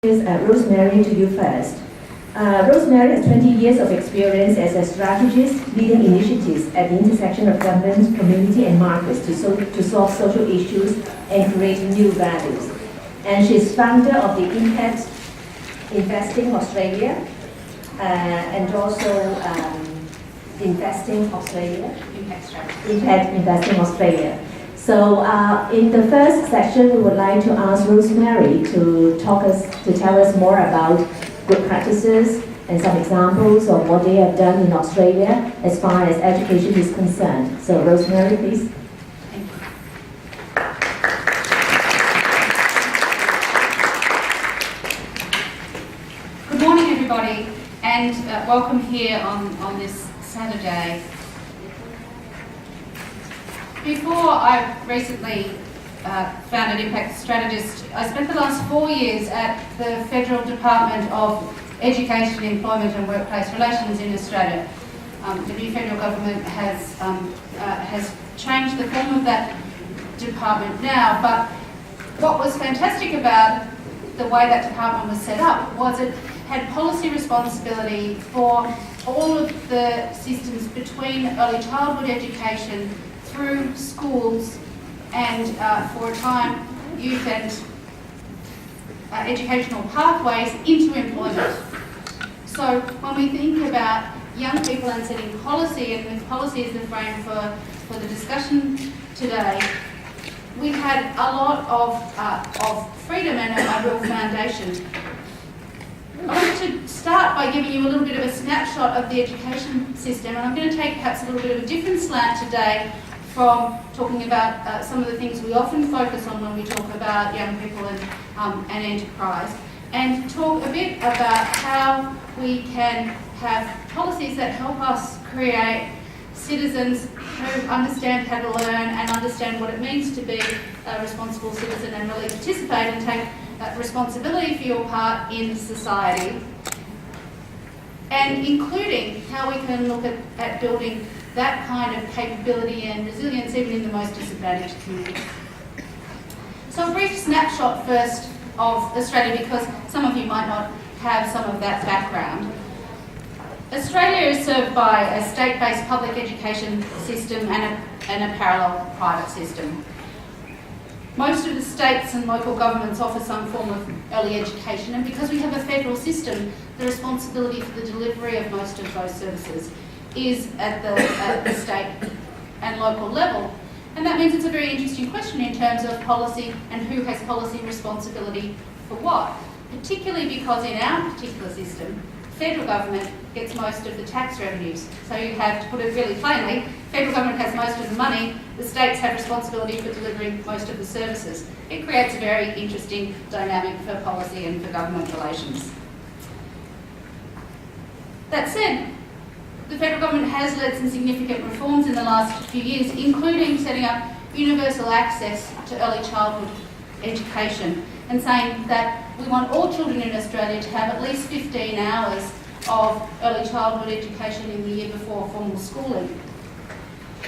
Rosemary to you first. Rosemary has 20 years of experience as a strategist leading initiatives at the intersection of government, community and markets to solve social issues and create new values. And she's founder of the Impact Investing Australia and also Investing Australia. Impact Investing Australia. So in the first section, we would like to ask Rosemary to tell us more about good practices and some examples of what they have done in Australia as far as education is concerned. So Rosemary, please. Thank you. Good morning, everybody, and welcome here on this Saturday. Before I recently founded Impact Strategist, I spent the last 4 years at the Federal Department of Education, Employment and Workplace Relations in Australia. The new federal government has changed the form of that department now, but what was fantastic about the way that department was set up was it had policy responsibility for all of the systems between early childhood education through schools and for a time youth and educational pathways into employment. So when we think about young people and setting policy, and with policy as the frame for the discussion today, we had a lot of freedom and a real foundation. I want to start by giving you a little bit of a snapshot of the education system, and I'm going to take perhaps a little bit of a different slant today from talking about some of the things we often focus on when we talk about young people and enterprise, and talk a bit about how we can have policies that help us create citizens who understand how to learn and understand what it means to be a responsible citizen and really participate and take responsibility for your part in society, and including how we can look at building that kind of capability and resilience even in the most disadvantaged communities. So a brief snapshot first of Australia, because some of you might not have some of that background. Australia is served by a state-based public education system and a parallel private system. Most of the states and local governments offer some form of early education, and because we have a federal system, the responsibility for the delivery of most of those services is at the state and local level. And that means it's a very interesting question in terms of policy and who has policy responsibility for what, particularly because in our particular system, federal government gets most of the tax revenues. So you have, to put it really plainly, federal government has most of the money, the states have responsibility for delivering most of the services. It creates a very interesting dynamic for policy and for government relations. That said, the federal government has led some significant reforms in the last few years, including setting up universal access to early childhood education and saying that we want all children in Australia to have at least 15 hours of early childhood education in the year before formal schooling.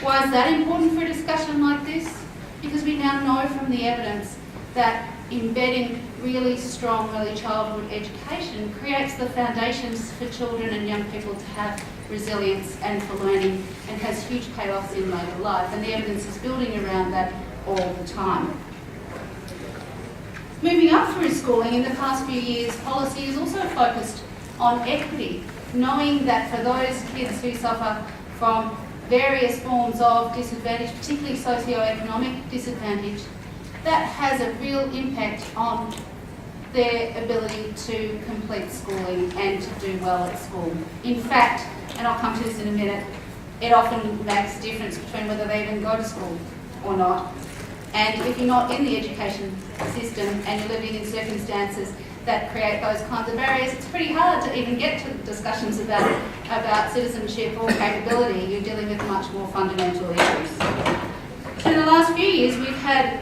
Why is that important for a discussion like this? Because we now know from the evidence that embedding really strong early childhood education creates the foundations for children and young people to have resilience and for learning, and has huge payoffs in later life, and the evidence is building around that all the time. Moving up through schooling, in the past few years, policy is also focused on equity, knowing that for those kids who suffer from various forms of disadvantage, particularly socio-economic disadvantage, that has a real impact on their ability to complete schooling and to do well at school. In fact, and I'll come to this in a minute, it often makes a difference between whether they even go to school or not. And if you're not in the education system and you're living in circumstances that create those kinds of barriers, it's pretty hard to even get to discussions about citizenship or capability. You're dealing with much more fundamental issues. So in the last few years, we've had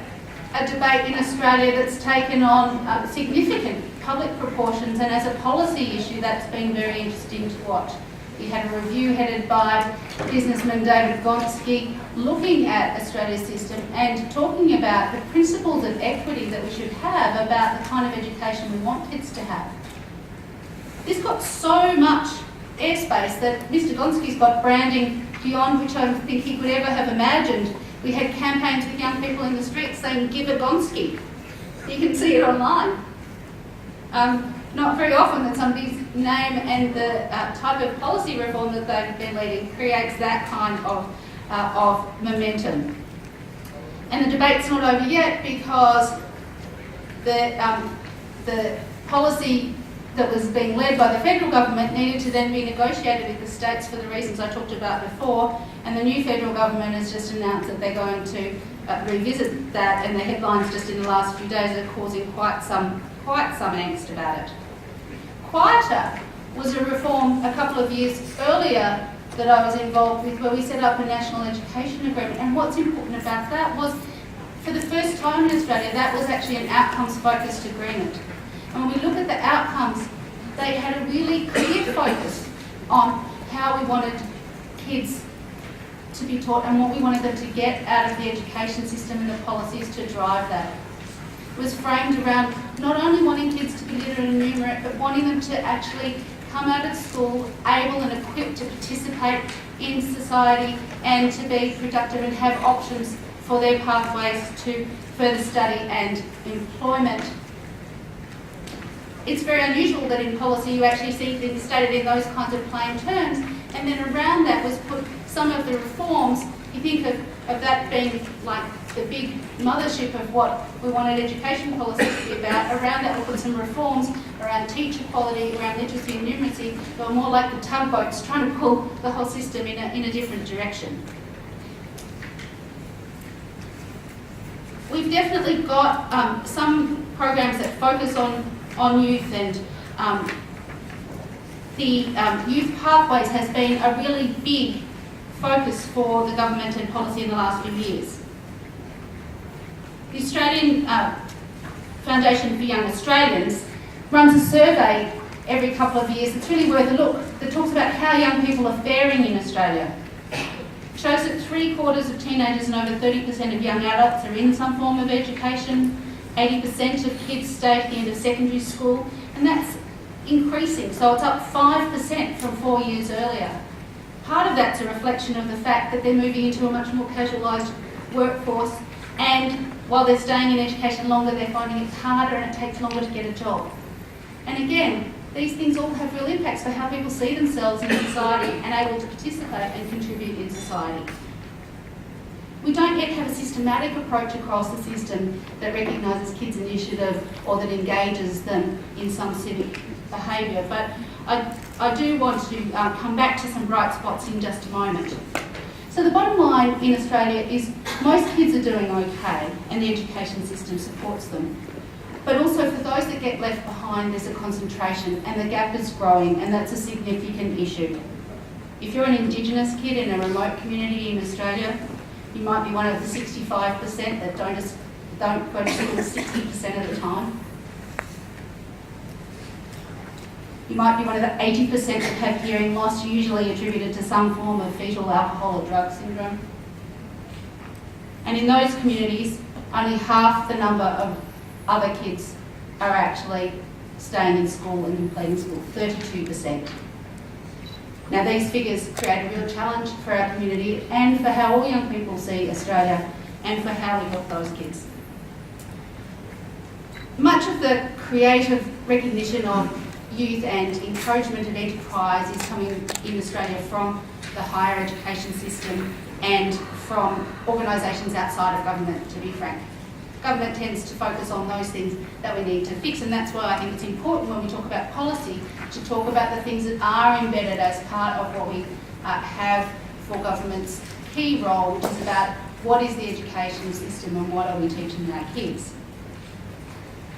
a debate in Australia that's taken on significant public proportions, and as a policy issue, that's been very interesting to watch. We had a review headed by businessman David Gonski looking at Australia's system and talking about the principles of equity that we should have about the kind of education we want kids to have. This got so much airspace that Mr. Gonski's got branding beyond which I don't think he could ever have imagined. We had campaigns with young people in the streets saying, "Give a Gonski." You can see it online. Not very often that somebody's name and the type of policy reform that they've been leading creates that kind of momentum. And the debate's not over yet because the policy that was being led by the federal government needed to then be negotiated with the states for the reasons I talked about before, and the new federal government has just announced that they're going to revisit that, and the headlines just in the last few days are causing quite some angst about it. Quieter was a reform a couple of years earlier that I was involved with, where we set up a national education agreement, and what's important about that was, for the first time in Australia, that was actually an outcomes-focused agreement. And when we look at the outcomes, they had a really clear focus on how we wanted kids to be taught and what we wanted them to get out of the education system and the policies to drive that. It was framed around not only wanting kids to be literate and numerate, but wanting them to actually come out of school able and equipped to participate in society and to be productive and have options for their pathways to further study and employment. It's very unusual that in policy you actually see things stated in those kinds of plain terms, and then around that was put some of the reforms. You think of that being like the big mothership of what we wanted education policy to be about. Around that we put some reforms around teacher quality, around literacy and numeracy, that were more like the tugboats trying to pull the whole system in a different direction. We've definitely got some programs that focus on youth, and the youth pathways has been a really big focus for the government and policy in the last few years. The Australian Foundation for Young Australians runs a survey every couple of years that's really worth a look, that talks about how young people are faring in Australia. It shows that 3/4 of teenagers and over 30% of young adults are in some form of education. 80% of kids stay at the end of secondary school, and that's increasing, so it's up 5% from 4 years earlier. Part of that's a reflection of the fact that they're moving into a much more casualised workforce, and while they're staying in education longer, they're finding it harder and it takes longer to get a job. And again, these things all have real impacts for how people see themselves in society and able to participate and contribute in society. We don't yet have a systematic approach across the system that recognises kids' initiative or that engages them in some civic behaviour, but I do want to come back to some bright spots in just a moment. So the bottom line in Australia is most kids are doing okay and the education system supports them. But also for those that get left behind, there's a concentration and the gap is growing, and that's a significant issue. If you're an Indigenous kid in a remote community in Australia, you might be one of the 65% that don't go to school 60% of the time. You might be one of the 80% that have hearing loss, usually attributed to some form of fetal alcohol or drug syndrome. And in those communities, only half the number of other kids are actually staying in school and completing school, 32%. Now these figures create a real challenge for our community and for how all young people see Australia and for how we help those kids. Much of the creative recognition of youth and encouragement of enterprise is coming in Australia from the higher education system and from organisations outside of government, to be frank. Government tends to focus on those things that we need to fix, and that's why I think it's important when we talk about policy to talk about the things that are embedded as part of what we have for government's key role, which is about what is the education system and what are we teaching our kids.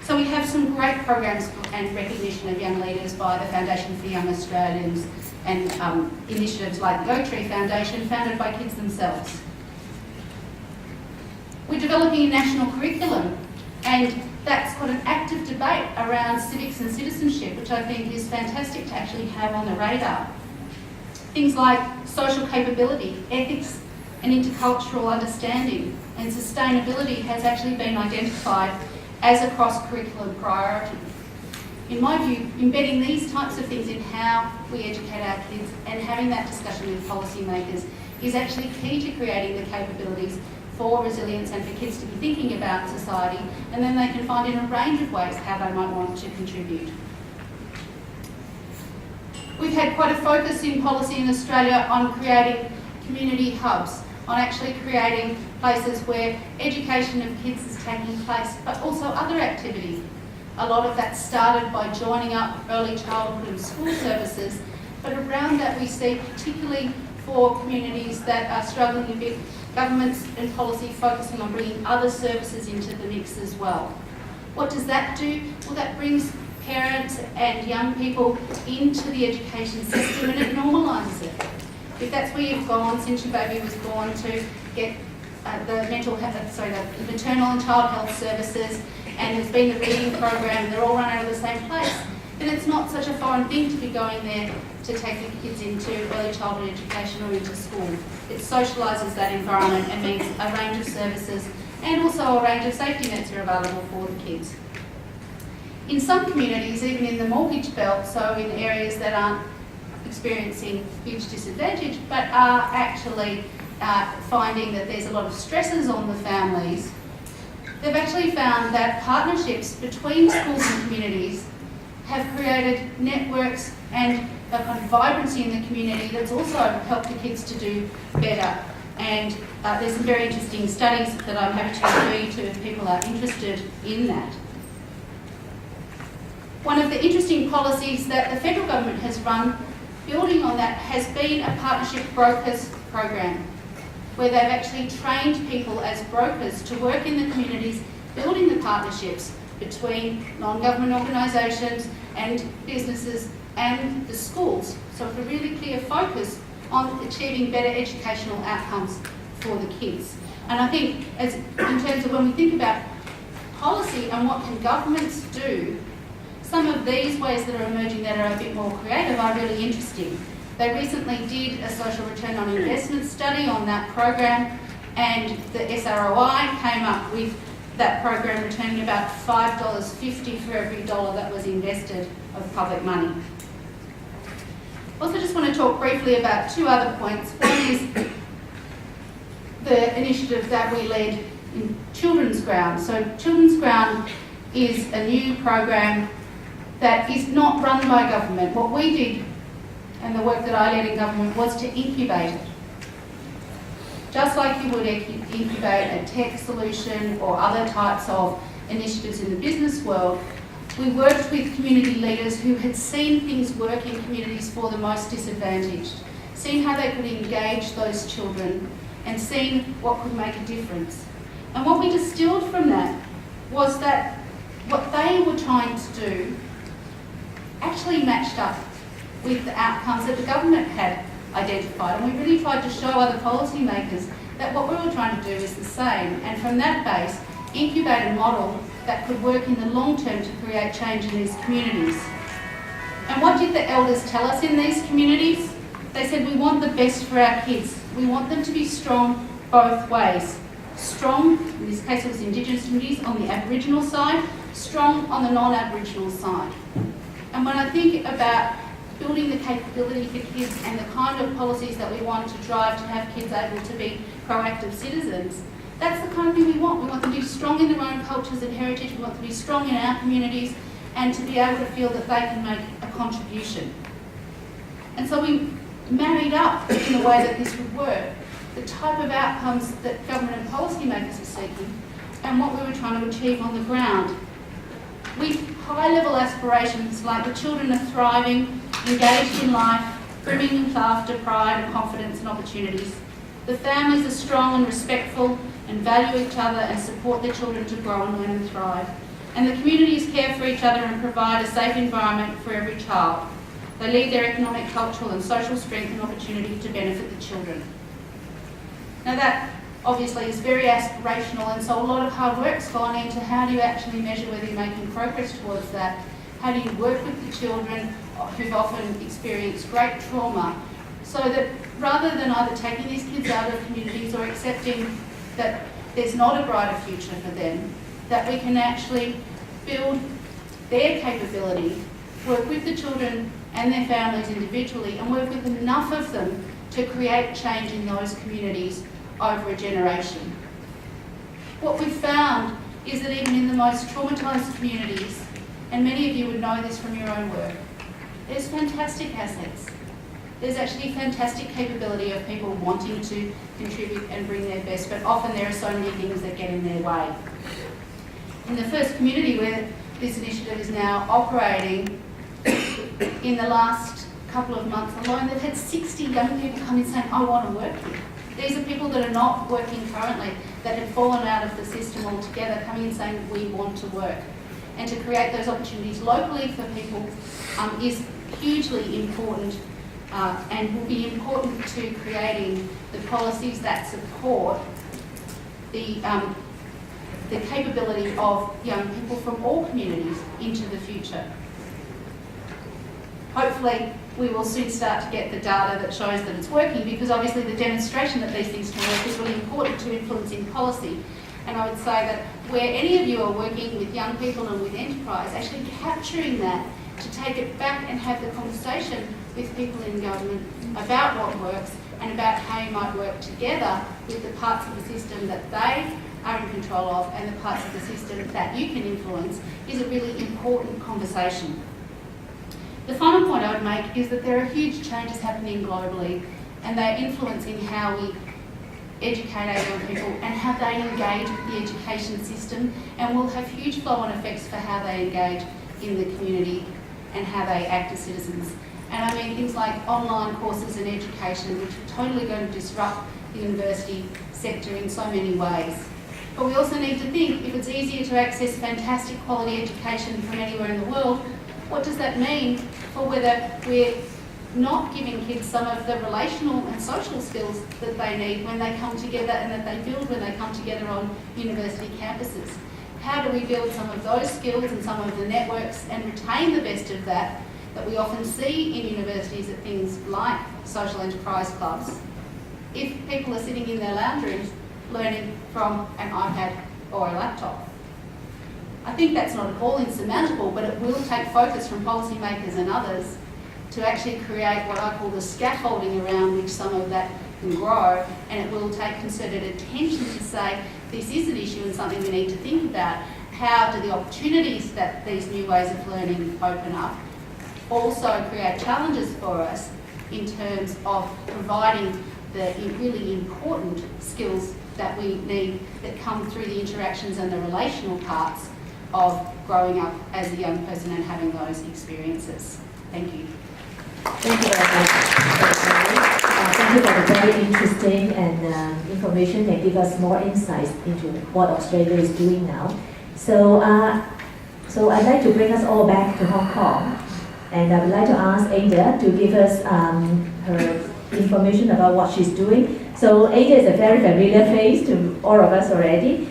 So we have some great programs and recognition of young leaders by the Foundation for Young Australians and initiatives like the Oak Tree Foundation, founded by kids themselves. We're developing a national curriculum, and that's got an active debate around civics and citizenship, which I think is fantastic to actually have on the radar. Things like social capability, ethics and intercultural understanding and sustainability has actually been identified as a cross-curriculum priority. In my view, embedding these types of things in how we educate our kids and having that discussion with policymakers is actually key to creating the capabilities for resilience and for kids to be thinking about society, and then they can find in a range of ways how they might want to contribute. We've had quite a focus in policy in Australia on creating community hubs, on actually creating places where education of kids is taking place, but also other activity. A lot of that started by joining up early childhood and school services, but around that we see, particularly for communities that are struggling a bit, governments and policy focusing on bringing other services into the mix as well. What does that do? Well, that brings parents and young people into the education system and it normalises it. If that's where you've gone since your baby was born to get the maternal and child health services, and there's been the reading program and they're all run out of the same place, then it's not such a foreign thing to be going there to take your kids into early childhood education or into school. It socialises that environment and means a range of services and also a range of safety nets are available for the kids. In some communities, even in the mortgage belt, so in areas that aren't experiencing huge disadvantage but are actually finding that there's a lot of stresses on the families, they've actually found that partnerships between schools and communities have created networks and a kind of vibrancy in the community that's also helped the kids to do better. And there's some very interesting studies that I'm happy to refer you to if people are interested in that. One of the interesting policies that the federal government has run, building on that, has been a Hardship Brokers program, where they've actually trained people as brokers to work in the communities, building the partnerships between non-government organisations and businesses and the schools. So it's a really clear focus on achieving better educational outcomes for the kids. And I think in terms of when we think about policy and what can governments do, some of these ways that are emerging that are a bit more creative are really interesting. They recently did a social return on investment study on that program, and the SROI came up with that program returning about $5.50 for every dollar that was invested of public money. Also just want to talk briefly about two other points. One is the initiative that we led in Children's Ground. So Children's Ground is a new program that is not run by government. What we did, and the work that I led in government, was to incubate it. Just like you would incubate a tech solution or other types of initiatives in the business world, we worked with community leaders who had seen things work in communities for the most disadvantaged, seen how they could engage those children, and seen what could make a difference. And what we distilled from that was that what they were trying to do actually matched up with the outcomes that the government had identified. And we really tried to show other policymakers that what we were trying to do is the same. And from that base, incubate a model that could work in the long term to create change in these communities. And what did the elders tell us in these communities? They said, we want the best for our kids. We want them to be strong both ways. Strong, in this case it was Indigenous communities, on the Aboriginal side, strong on the non-Aboriginal side. And when I think about building the capability for kids and the kind of policies that we want to drive to have kids able to be proactive citizens, that's the kind of thing we want. We want them to be strong in their own cultures and heritage. We want them to be strong in our communities and to be able to feel that they can make a contribution. And so we married up in the way that this would work the type of outcomes that government and policymakers are seeking and what we were trying to achieve on the ground. With high-level aspirations like the children are thriving, engaged in life, brimming with laughter, pride and confidence and opportunities. The families are strong and respectful and value each other and support their children to grow and learn and thrive. And the communities care for each other and provide a safe environment for every child. They lead their economic, cultural and social strength and opportunity to benefit the children. Now that obviously is very aspirational, and so a lot of hard work's gone into how do you actually measure whether you're making progress towards that. How do you work with the children who've often experienced great trauma so that rather than either taking these kids out of communities or accepting that there's not a brighter future for them, that we can actually build their capability, work with the children and their families individually, and work with enough of them to create change in those communities over a generation. What we've found is that even in the most traumatised communities, and many of you would know this from your own work, there's fantastic assets. There's actually fantastic capability of people wanting to contribute and bring their best, but often there are so many things that get in their way. In the first community where this initiative is now operating, in the last couple of months alone, they've had 60 young people come in saying, I want to work here. These are people that are not working currently, that have fallen out of the system altogether, coming in saying, we want to work. And to create those opportunities locally for people is hugely important and will be important to creating the policies that support the capability of young people from all communities into the future. Hopefully, we will soon start to get the data that shows that it's working, because obviously the demonstration that these things can work is really important to influencing policy. And I would say that where any of you are working with young people and with enterprise, actually capturing that to take it back and have the conversation with people in government about what works and about how you might work together with the parts of the system that they are in control of and the parts of the system that you can influence is a really important conversation. The final point I would make is that there are huge changes happening globally, and they're influencing how we educate our young people and how they engage with the education system, and will have huge flow-on effects for how they engage in the community and how they act as citizens. And I mean things like online courses and education, which are totally going to disrupt the university sector in so many ways. But we also need to think, if it's easier to access fantastic quality education from anywhere in the world, what does that mean for whether we're not giving kids some of the relational and social skills that they need when they come together and that they build when they come together on university campuses? How do we build some of those skills and some of the networks and retain the best of that we often see in universities at things like social enterprise clubs, if people are sitting in their lounge rooms learning from an iPad or a laptop? I think that's not at all insurmountable, but it will take focus from policymakers and others to actually create what I call the scaffolding around which some of that can grow, and it will take concerted attention to say this is an issue and something we need to think about. How do the opportunities that these new ways of learning open up also create challenges for us in terms of providing the really important skills that we need that come through the interactions and the relational parts of growing up as a young person and having those experiences. Thank you. Thank you very much. Thank you for the very interesting and information that give us more insights into what Australia is doing now. So I'd like to bring us all back to Hong Kong, and I would like to ask Ada to give us her information about what she's doing. So Ada is a very familiar face to all of us already.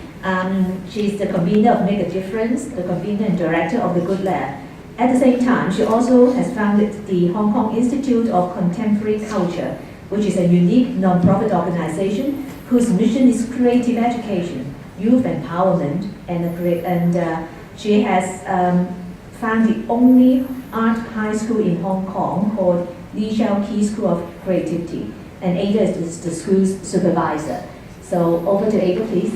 She's the convener of Make a Difference, the convener and director of the Good Lab. At the same time, she also has founded the Hong Kong Institute of Contemporary Culture, which is a unique non-profit organization whose mission is creative education, youth empowerment, and she has found the only art high school in Hong Kong called Lee Shao Key School of Creativity, and Ada is the school's supervisor. So over to Ada, please.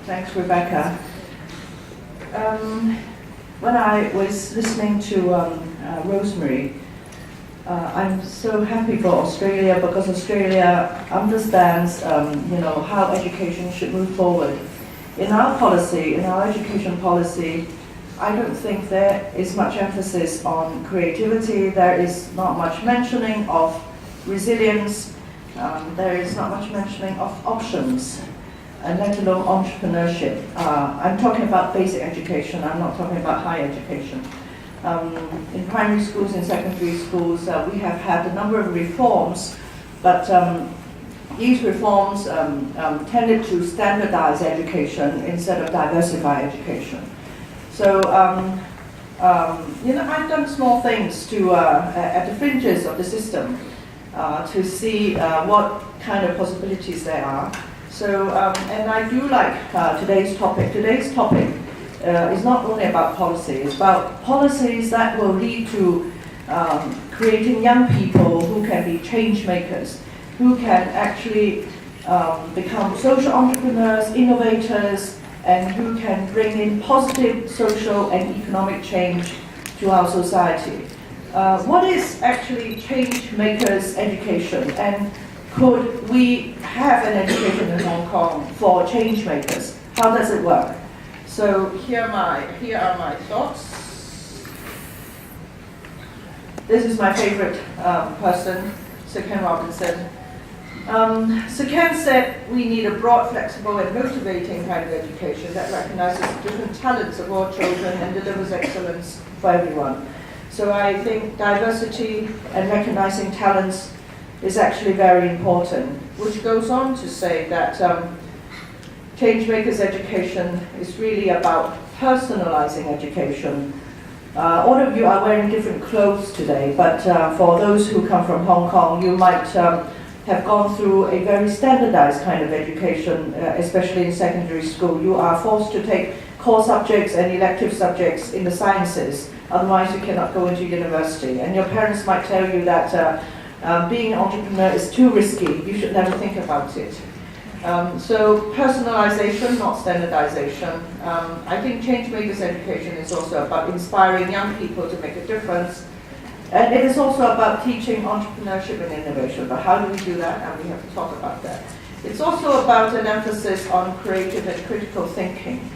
Thanks, Rebecca. When I was listening to Rosemary, I'm so happy for Australia because Australia understands, how education should move forward. In our policy, in our education policy, I don't think there is much emphasis on creativity. There is not much mentioning of resilience. There is not much mentioning of options. and let alone entrepreneurship. I'm talking about basic education, I'm not talking about higher education. In primary schools, in secondary schools, we have had a number of reforms, but these reforms tended to standardize education instead of diversify education. So, I've done small things to, at the fringes of the system to see what kind of possibilities there are. So, and I do like today's topic. Today's topic is not only about policy, it's about policies that will lead to creating young people who can be change makers, who can actually become social entrepreneurs, innovators, and who can bring in positive social and economic change to our society. What is actually change makers education, and could we have an education in Hong Kong for change makers? How does it work? So here are my thoughts. This is my favorite person, Sir Ken Robinson. Sir Ken said we need a broad, flexible and motivating kind of education that recognizes the different talents of all children and delivers excellence for everyone. So I think diversity and recognizing talents is actually very important, which goes on to say that Changemakers education is really about personalizing education. All of you are wearing different clothes today, but for those who come from Hong Kong, you might have gone through a very standardized kind of education, especially in secondary school. You are forced to take core subjects and elective subjects in the sciences, otherwise you cannot go into university. And your parents might tell you that being an entrepreneur is too risky, you should never think about it. So personalization, not standardization. I think Changemakers education is also about inspiring young people to make a difference. And it is also about teaching entrepreneurship and innovation. But how do we do that? And we have to talk about that. It's also about an emphasis on creative and critical thinking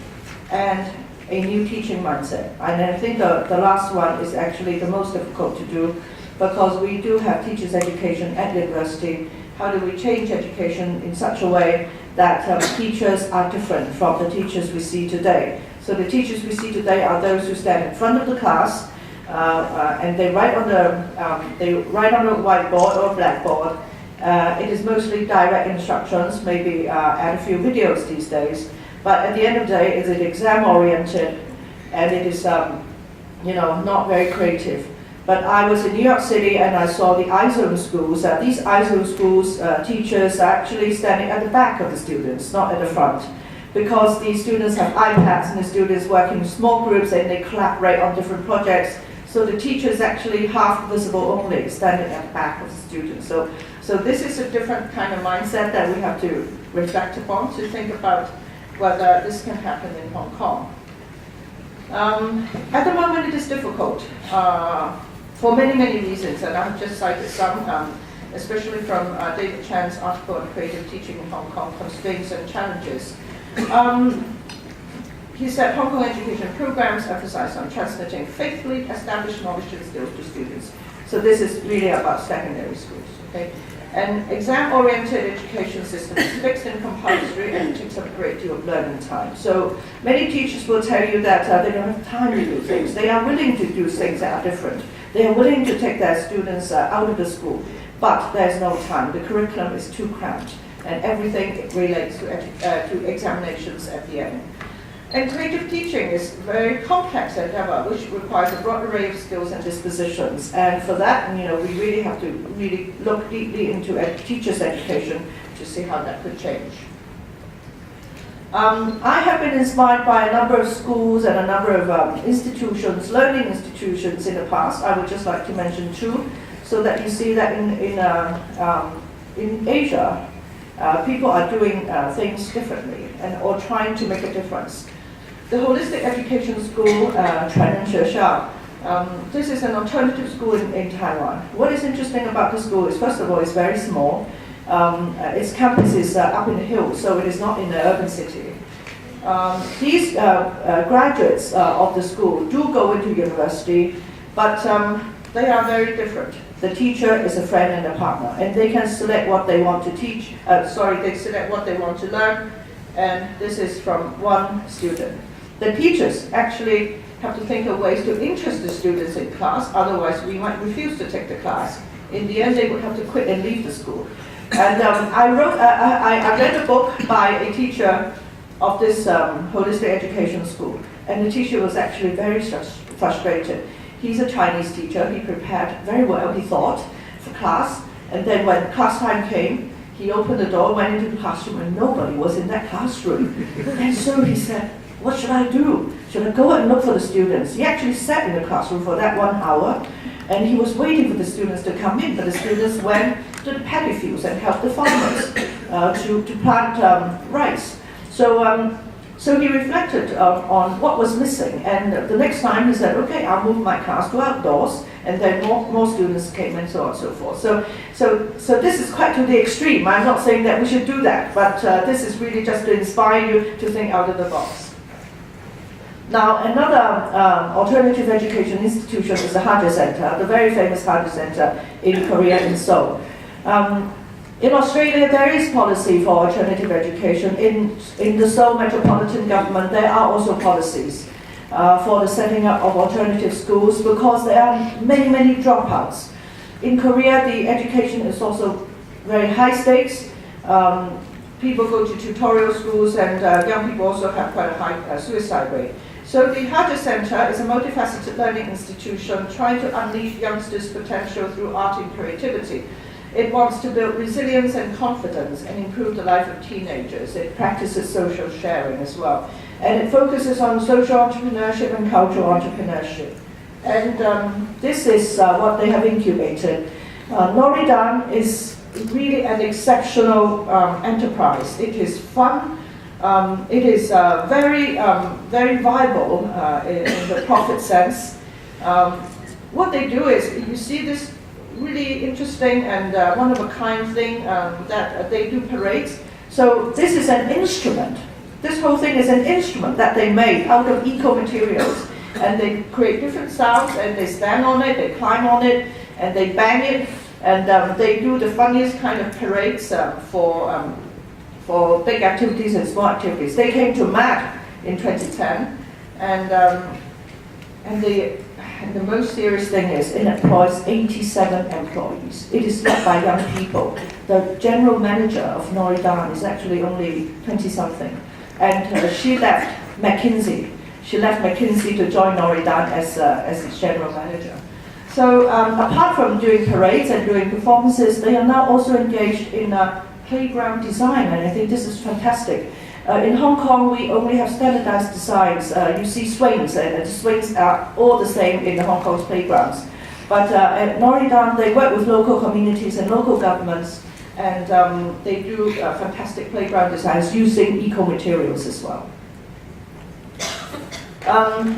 and a new teaching mindset. And I think the last one is actually the most difficult to do, because we do have teachers' education at university. How do we change education in such a way that teachers are different from the teachers we see today? So the teachers we see today are those who stand in front of the class and they write on a whiteboard or blackboard. It is mostly direct instructions, maybe add a few videos these days. But at the end of the day, it's exam-oriented, and it is not very creative. But I was in New York City and I saw the iZone schools. These iZone schools, teachers are actually standing at the back of the students, not at the front, because the students have iPads and the students work in small groups and they collaborate on different projects. So the teacher is actually half visible only, standing at the back of the students. So this is a different kind of mindset that we have to reflect upon to think about whether this can happen in Hong Kong. At the moment, it is difficult for many, many reasons, and I've just cited some, especially from David Chan's article on creative teaching in Hong Kong, constraints and challenges. He said Hong Kong education programs emphasize on transmitting faithfully established knowledge and skills to students. So this is really about secondary schools, okay? An exam-oriented education system is fixed and compulsory, and it takes up a great deal of learning time. So many teachers will tell you that they don't have time to do things. They are willing to do things that are different. They are willing to take their students out of the school, but there's no time. The curriculum is too cramped, and everything relates to examinations at the end. And creative teaching is a very complex endeavor, which requires a broad array of skills and dispositions. And for that, we really have to look deeply into teachers' education to see how that could change. I have been inspired by a number of schools and a number of institutions, learning institutions in the past. I would just like to mention two, so that you see that in Asia, people are doing things differently or trying to make a difference. The Holistic Education School, this is an alternative school in Taiwan. What is interesting about the school is, first of all, it's very small. Its campus is up in the hills, so it is not in the urban city. These graduates of the school do go into university, but they are very different. The teacher is a friend and a partner, and they can select what they want to teach. They select what they want to learn, And this is from one student. The teachers actually have to think of ways to interest the students in class, otherwise we might refuse to take the class. In the end, they would have to quit and leave the school. And I read a book by a teacher of this holistic education school, and the teacher was actually very frustrated. He's a Chinese teacher. He prepared very well, he thought, for class, and then when class time came, he opened the door, went into the classroom, and nobody was in that classroom. And so he said, what should I do? Should I go and look for the students? He actually sat in the classroom for that 1 hour, and he was waiting for the students to come in, but the students went to the paddy fields and helped the farmers to plant rice. So he reflected on what was missing, and the next time he said, okay, I'll move my class to outdoors, and then more students came and so on and so forth. So this is quite to the extreme. I'm not saying that we should do that, but this is really just to inspire you to think out of the box. Now, another alternative education institution is the Hardship Center, the very famous Hardship Center in Korea, in Seoul. In Australia, there is policy for alternative education. In the Seoul metropolitan government, there are also policies for the setting up of alternative schools because there are many, many dropouts. In Korea, the education is also very high stakes. People go to tutorial schools, and young people also have quite a high suicide rate. So the Hardship Center is a multifaceted learning institution trying to unleash youngsters' potential through art and creativity. It wants to build resilience and confidence and improve the life of teenagers. It practices social sharing as well. And it focuses on social entrepreneurship and cultural entrepreneurship. And this is what they have incubated. Noridan is really an exceptional enterprise. It is fun. It is very viable in the profit sense. What they do is, you see this really interesting and one-of-a-kind thing that they do parades. So this is an instrument. This whole thing is an instrument that they made out of eco-materials. And they create different sounds, and they stand on it, they climb on it, and they bang it. And they do the funniest kind of parades for big activities and small activities. They came to MAD in 2010, and the most serious thing is it employs 87 employees. It is led by young people. The general manager of Noridan is actually only 20-something, and she left McKinsey. She left McKinsey to join Noridan as its general manager. So apart from doing parades and doing performances, they are now also engaged in playground design, and I think this is fantastic. In Hong Kong, we only have standardized designs. You see swings, and the swings are all the same in the Hong Kong's playgrounds. But at Noridan, they work with local communities and local governments, and they do fantastic playground designs using eco-materials as well.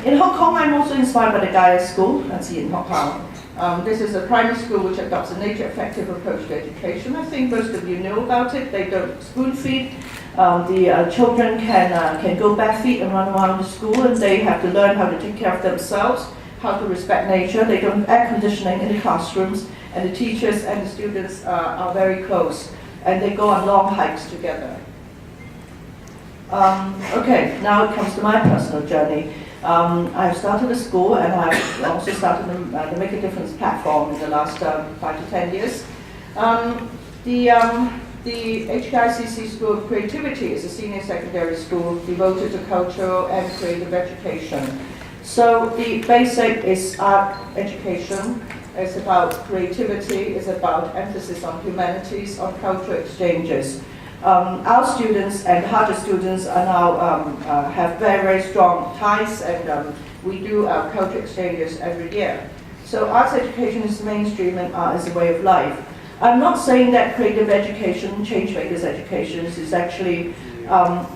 In Hong Kong, I'm also inspired by the Gaia School, that's in Hong Kong. This is a primary school which adopts a nature-effective approach to education. I think most of you know about it. They don't spoon-feed. The children can go bare feet and run around the school, and they have to learn how to take care of themselves, how to respect nature. They don't have air conditioning in the classrooms, and the teachers and the students are very close, and they go on long hikes together. Okay, now it comes to my personal journey. I've started a school, and I've also started the Make a Difference platform in the last 5 to 10 years. The HKICC School of Creativity is a senior secondary school devoted to cultural and creative education. So the basic is art education. It's about creativity. It's about emphasis on humanities, on cultural exchanges. Our students and Hardship students are now have very, very strong ties, and we do cultural exchanges every year. So arts education is mainstream, and art is a way of life. I'm not saying that creative education, change makers education, is actually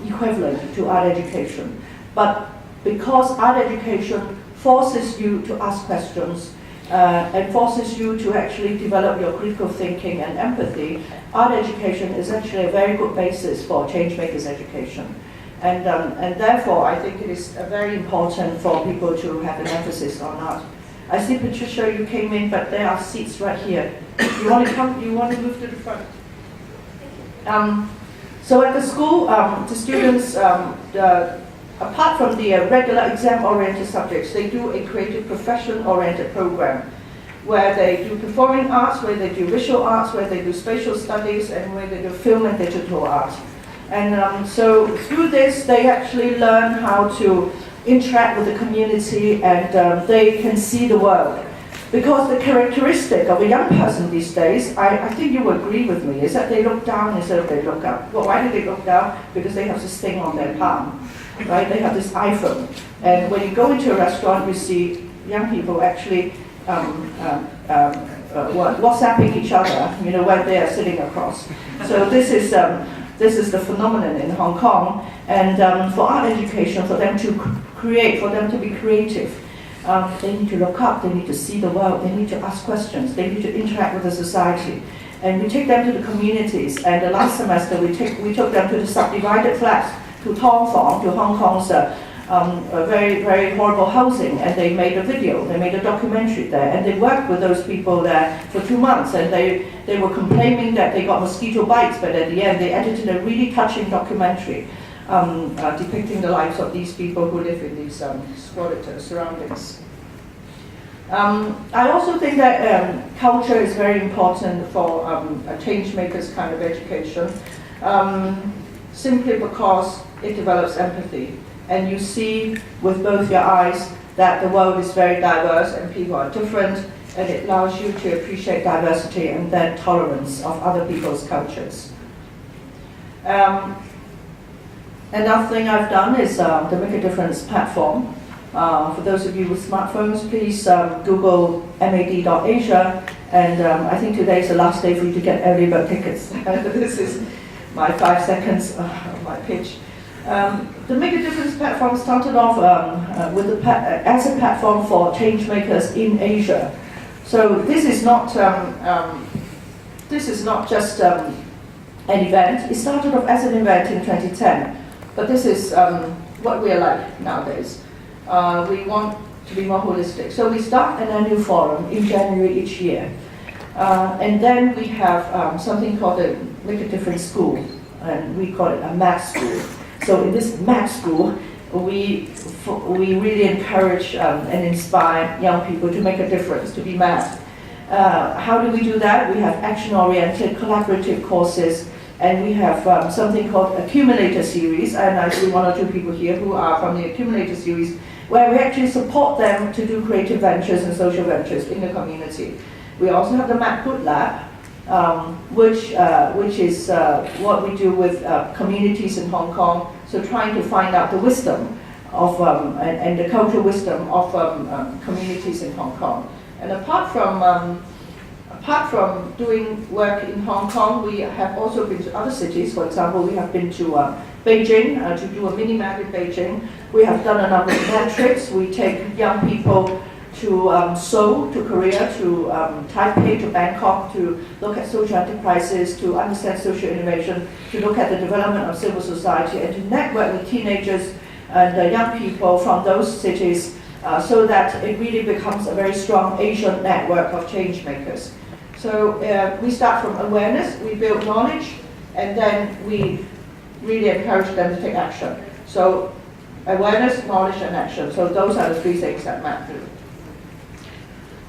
equivalent to art education, but because art education forces you to ask questions, and forces you to actually develop your critical thinking and empathy, art education is actually a very good basis for change makers education. And therefore, I think it is very important for people to have an emphasis on art. I see, Patricia, you came in, but there are seats right here. You want to come? You want to move to the front? So at the school, the students, apart from the regular exam-oriented subjects, they do a creative profession-oriented program where they do performing arts, where they do visual arts, where they do spatial studies, and where they do film and digital art. And so through this, they actually learn how to interact with the community, and they can see the world. Because the characteristic of a young person these days, I think you will agree with me, is that they look down instead of they look up. Well, why do they look down? Because they have this thing on their palm, right? They have this iPhone. And when you go into a restaurant, you see young people actually WhatsApping each other, you know, when they are sitting across. So this is the phenomenon in Hong Kong. And for art education, for them to create, for them to be creative, they need to look up, they need to see the world, they need to ask questions, they need to interact with the society. And we take them to the communities, and the last semester we took them to the subdivided flats, to Tang, to Hong Kong's very, very horrible housing, and they made a video, they made a documentary there, and they worked with those people there for 2 months, and they were complaining that they got mosquito bites, but at the end they edited a really touching documentary depicting the lives of these people who live in these squalid surroundings. I also think that culture is very important for a change makers kind of education, simply because it develops empathy. And you see with both your eyes that the world is very diverse and people are different, and it allows you to appreciate diversity and then tolerance of other people's cultures. Another thing I've done is the Make a Difference platform. For those of you with smartphones, please Google mad.asia, and I think today is the last day for you to get early bird tickets. This is my 5 seconds of my pitch. The Make a Difference platform started off as a platform for change makers in Asia. So this is not just an event. It started off as an event in 2010, but this is what we are like nowadays. We want to be more holistic. So we start an annual forum in January each year. And then we have something called the Make a Difference School, and we call it a math school. So in this math school, we really encourage and inspire young people to make a difference, to be math. How do we do that? We have action-oriented, collaborative courses, and we have something called Accumulator Series, and I see 1 or 2 people here who are from the Accumulator Series, where we actually support them to do creative ventures and social ventures in the community. We also have the Map Good Lab, which is what we do with communities in Hong Kong, so trying to find out the wisdom of and the cultural wisdom of communities in Hong Kong. And apart from doing work in Hong Kong, we have also been to other cities. For example, we have been to Beijing to do a mini-map in Beijing. We have done a number of map trips. We take young people to Seoul, to Korea, to Taipei, to Bangkok, to look at social enterprises, to understand social innovation, to look at the development of civil society, and to network with teenagers and young people from those cities so that it really becomes a very strong Asian network of change makers. So we start from awareness, we build knowledge, and then we really encourage them to take action. So awareness, knowledge, and action. So those are the 3 things that MAP do.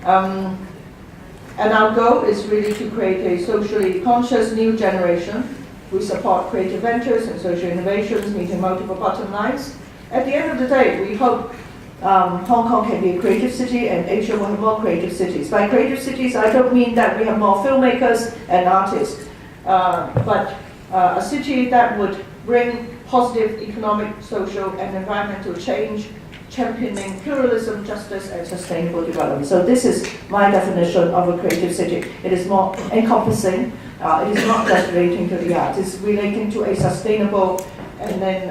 And our goal is really to create a socially conscious new generation. We support creative ventures and social innovations, meeting multiple bottom lines. At the end of the day, we hope Hong Kong can be a creative city, and Asia will have more creative cities. By creative cities, I don't mean that we have more filmmakers and artists, but a city that would bring positive economic, social, and environmental change, championing pluralism, justice, and sustainable development. So this is my definition of a creative city. It is more encompassing. It is not just relating to the arts. It's relating to a sustainable and then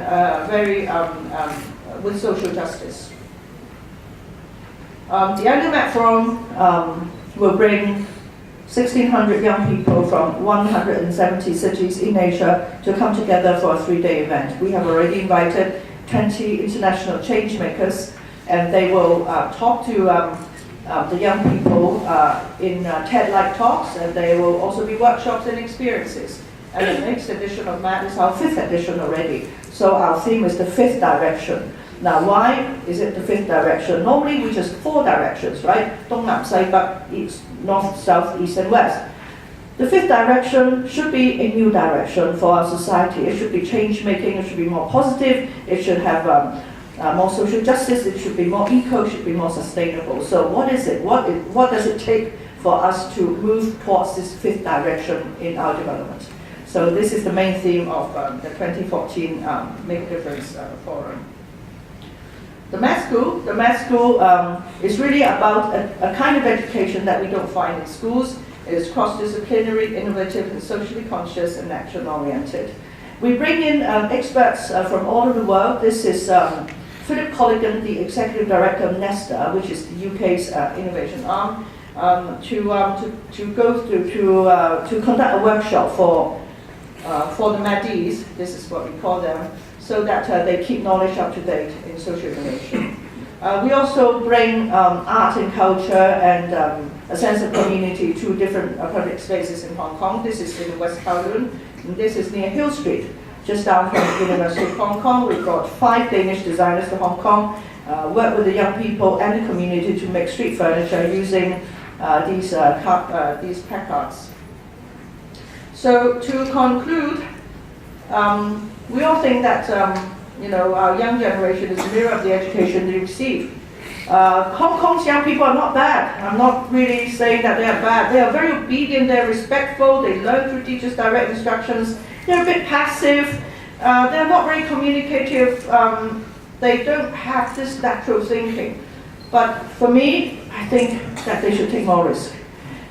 with social justice. The annual MAP Forum will bring 1,600 young people from 170 cities in Asia to come together for a 3-day event. We have already invited 20 international change makers, and they will talk to the young people in TED-like talks, and there will also be workshops and experiences. And the next edition of MAD is our 5th edition already. So our theme is the 5th direction. Now, why is it the 5th direction? Normally, we just 4 directions, right? Dong, Nam, Sai, Bak, East, North, South, East, and West. The 5th direction should be a new direction for our society. It should be change-making, it should be more positive, it should have more social justice, it should be more eco, it should be more sustainable. So what is it? What does it take for us to move towards this 5th direction in our development? So this is the main theme of the 2014 Make a Difference Forum. The math school is really about a kind of education that we don't find in schools. It is cross-disciplinary, innovative, and socially conscious and action-oriented. We bring in experts from all over the world. This is Philip Colligan, the Executive Director of Nesta, which is the UK's innovation arm, to go through, to conduct a workshop for the Maddies, this is what we call them, so that they keep knowledge up to date in social innovation. We also bring art and culture and a sense of community to different public spaces in Hong Kong. This is in West Kowloon, and this is near Hill Street, just down from the University of Hong Kong. We brought 5 Danish designers to Hong Kong, work with the young people and the community to make street furniture using these placards. So to conclude, we all think that our young generation is the mirror of the education they receive. Hong Kong's young people are not bad. I'm not really saying that they are bad. They are very obedient, they're respectful, they learn through teachers' direct instructions. They're a bit passive, they're not very communicative, they don't have this natural thinking. But for me, I think that they should take more risk.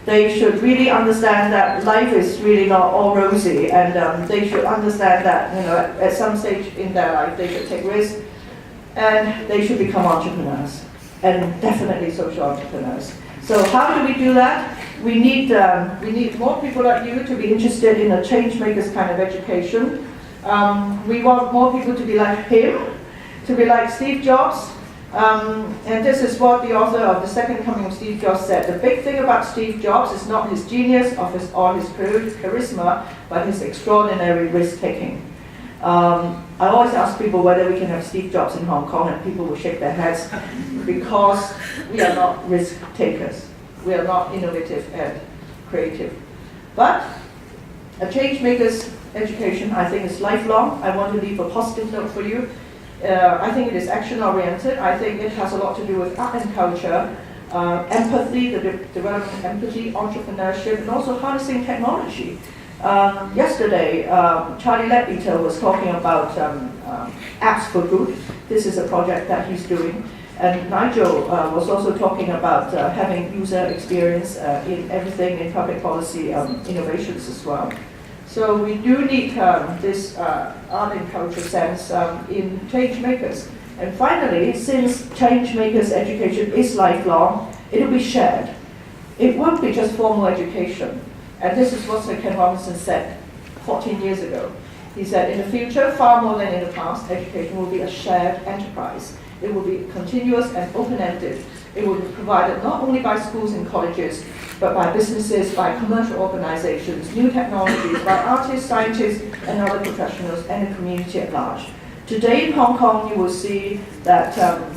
They should really understand that life is really not all rosy, and they should understand that at some stage in their life they should take risks, and they should become entrepreneurs, and definitely social entrepreneurs. So how do we do that? We need more people like you to be interested in a change makers kind of education. We want more people to be like him, to be like Steve Jobs. And this is what the author of The Second Coming of Steve Jobs said. The big thing about Steve Jobs is not his genius or his charisma, but his extraordinary risk-taking. I always ask people whether we can have Steve Jobs in Hong Kong, and people will shake their heads because we are not risk-takers. We are not innovative and creative. But a change maker's education, I think, is lifelong. I want to leave a positive note for you. I think it is action-oriented. I think it has a lot to do with art and culture, empathy, the development of empathy, entrepreneurship, and also harnessing technology. Yesterday, Charlie Ledbeater was talking about apps for good. This is a project that he's doing. And Nigel was also talking about having user experience in everything in public policy innovations as well. So we do need this art and culture sense in change makers. And finally, since change makers education is lifelong, it will be shared. It won't be just formal education. And this is what Sir Ken Robinson said 14 years ago. He said, in the future, far more than in the past, education will be a shared enterprise. It will be continuous and open-ended. It will be provided not only by schools and colleges, but by businesses, by commercial organizations, new technologies, by artists, scientists, and other professionals, and the community at large. Today in Hong Kong, you will see that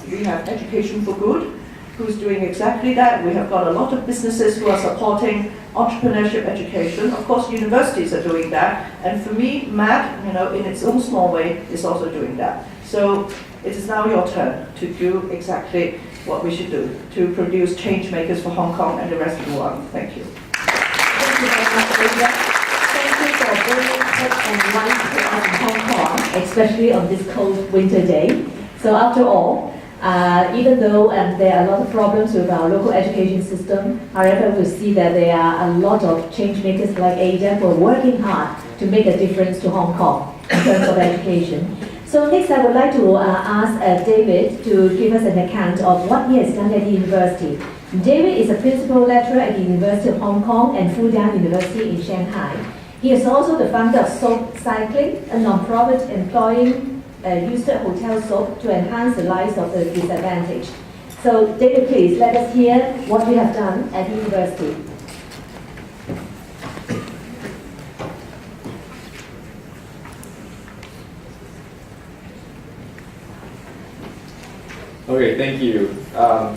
we have Education for Good, who's doing exactly that. We have got a lot of businesses who are supporting entrepreneurship education. Of course, universities are doing that. And for me, MAD, in its own small way, is also doing that. So it is now your turn to do exactly what we should do to produce change makers for Hong Kong and the rest of the world. Thank you. Thank you very much, Asia. Thank you for bringing hope and light to us in Hong Kong, especially on this cold winter day. So after all, even though there are a lot of problems with our local education system, however, we see that there are a lot of change makers like Ada who are working hard to make a difference to Hong Kong in terms of education. So next I would like to ask David to give us an account of what he has done at the university. David is a principal lecturer at the University of Hong Kong and Fudan University in Shanghai. He is also the founder of Soap Cycling, a non-profit employing used hotel soap to enhance the lives of the disadvantaged. So David, please let us hear what you have done at the university. Okay, thank you. Let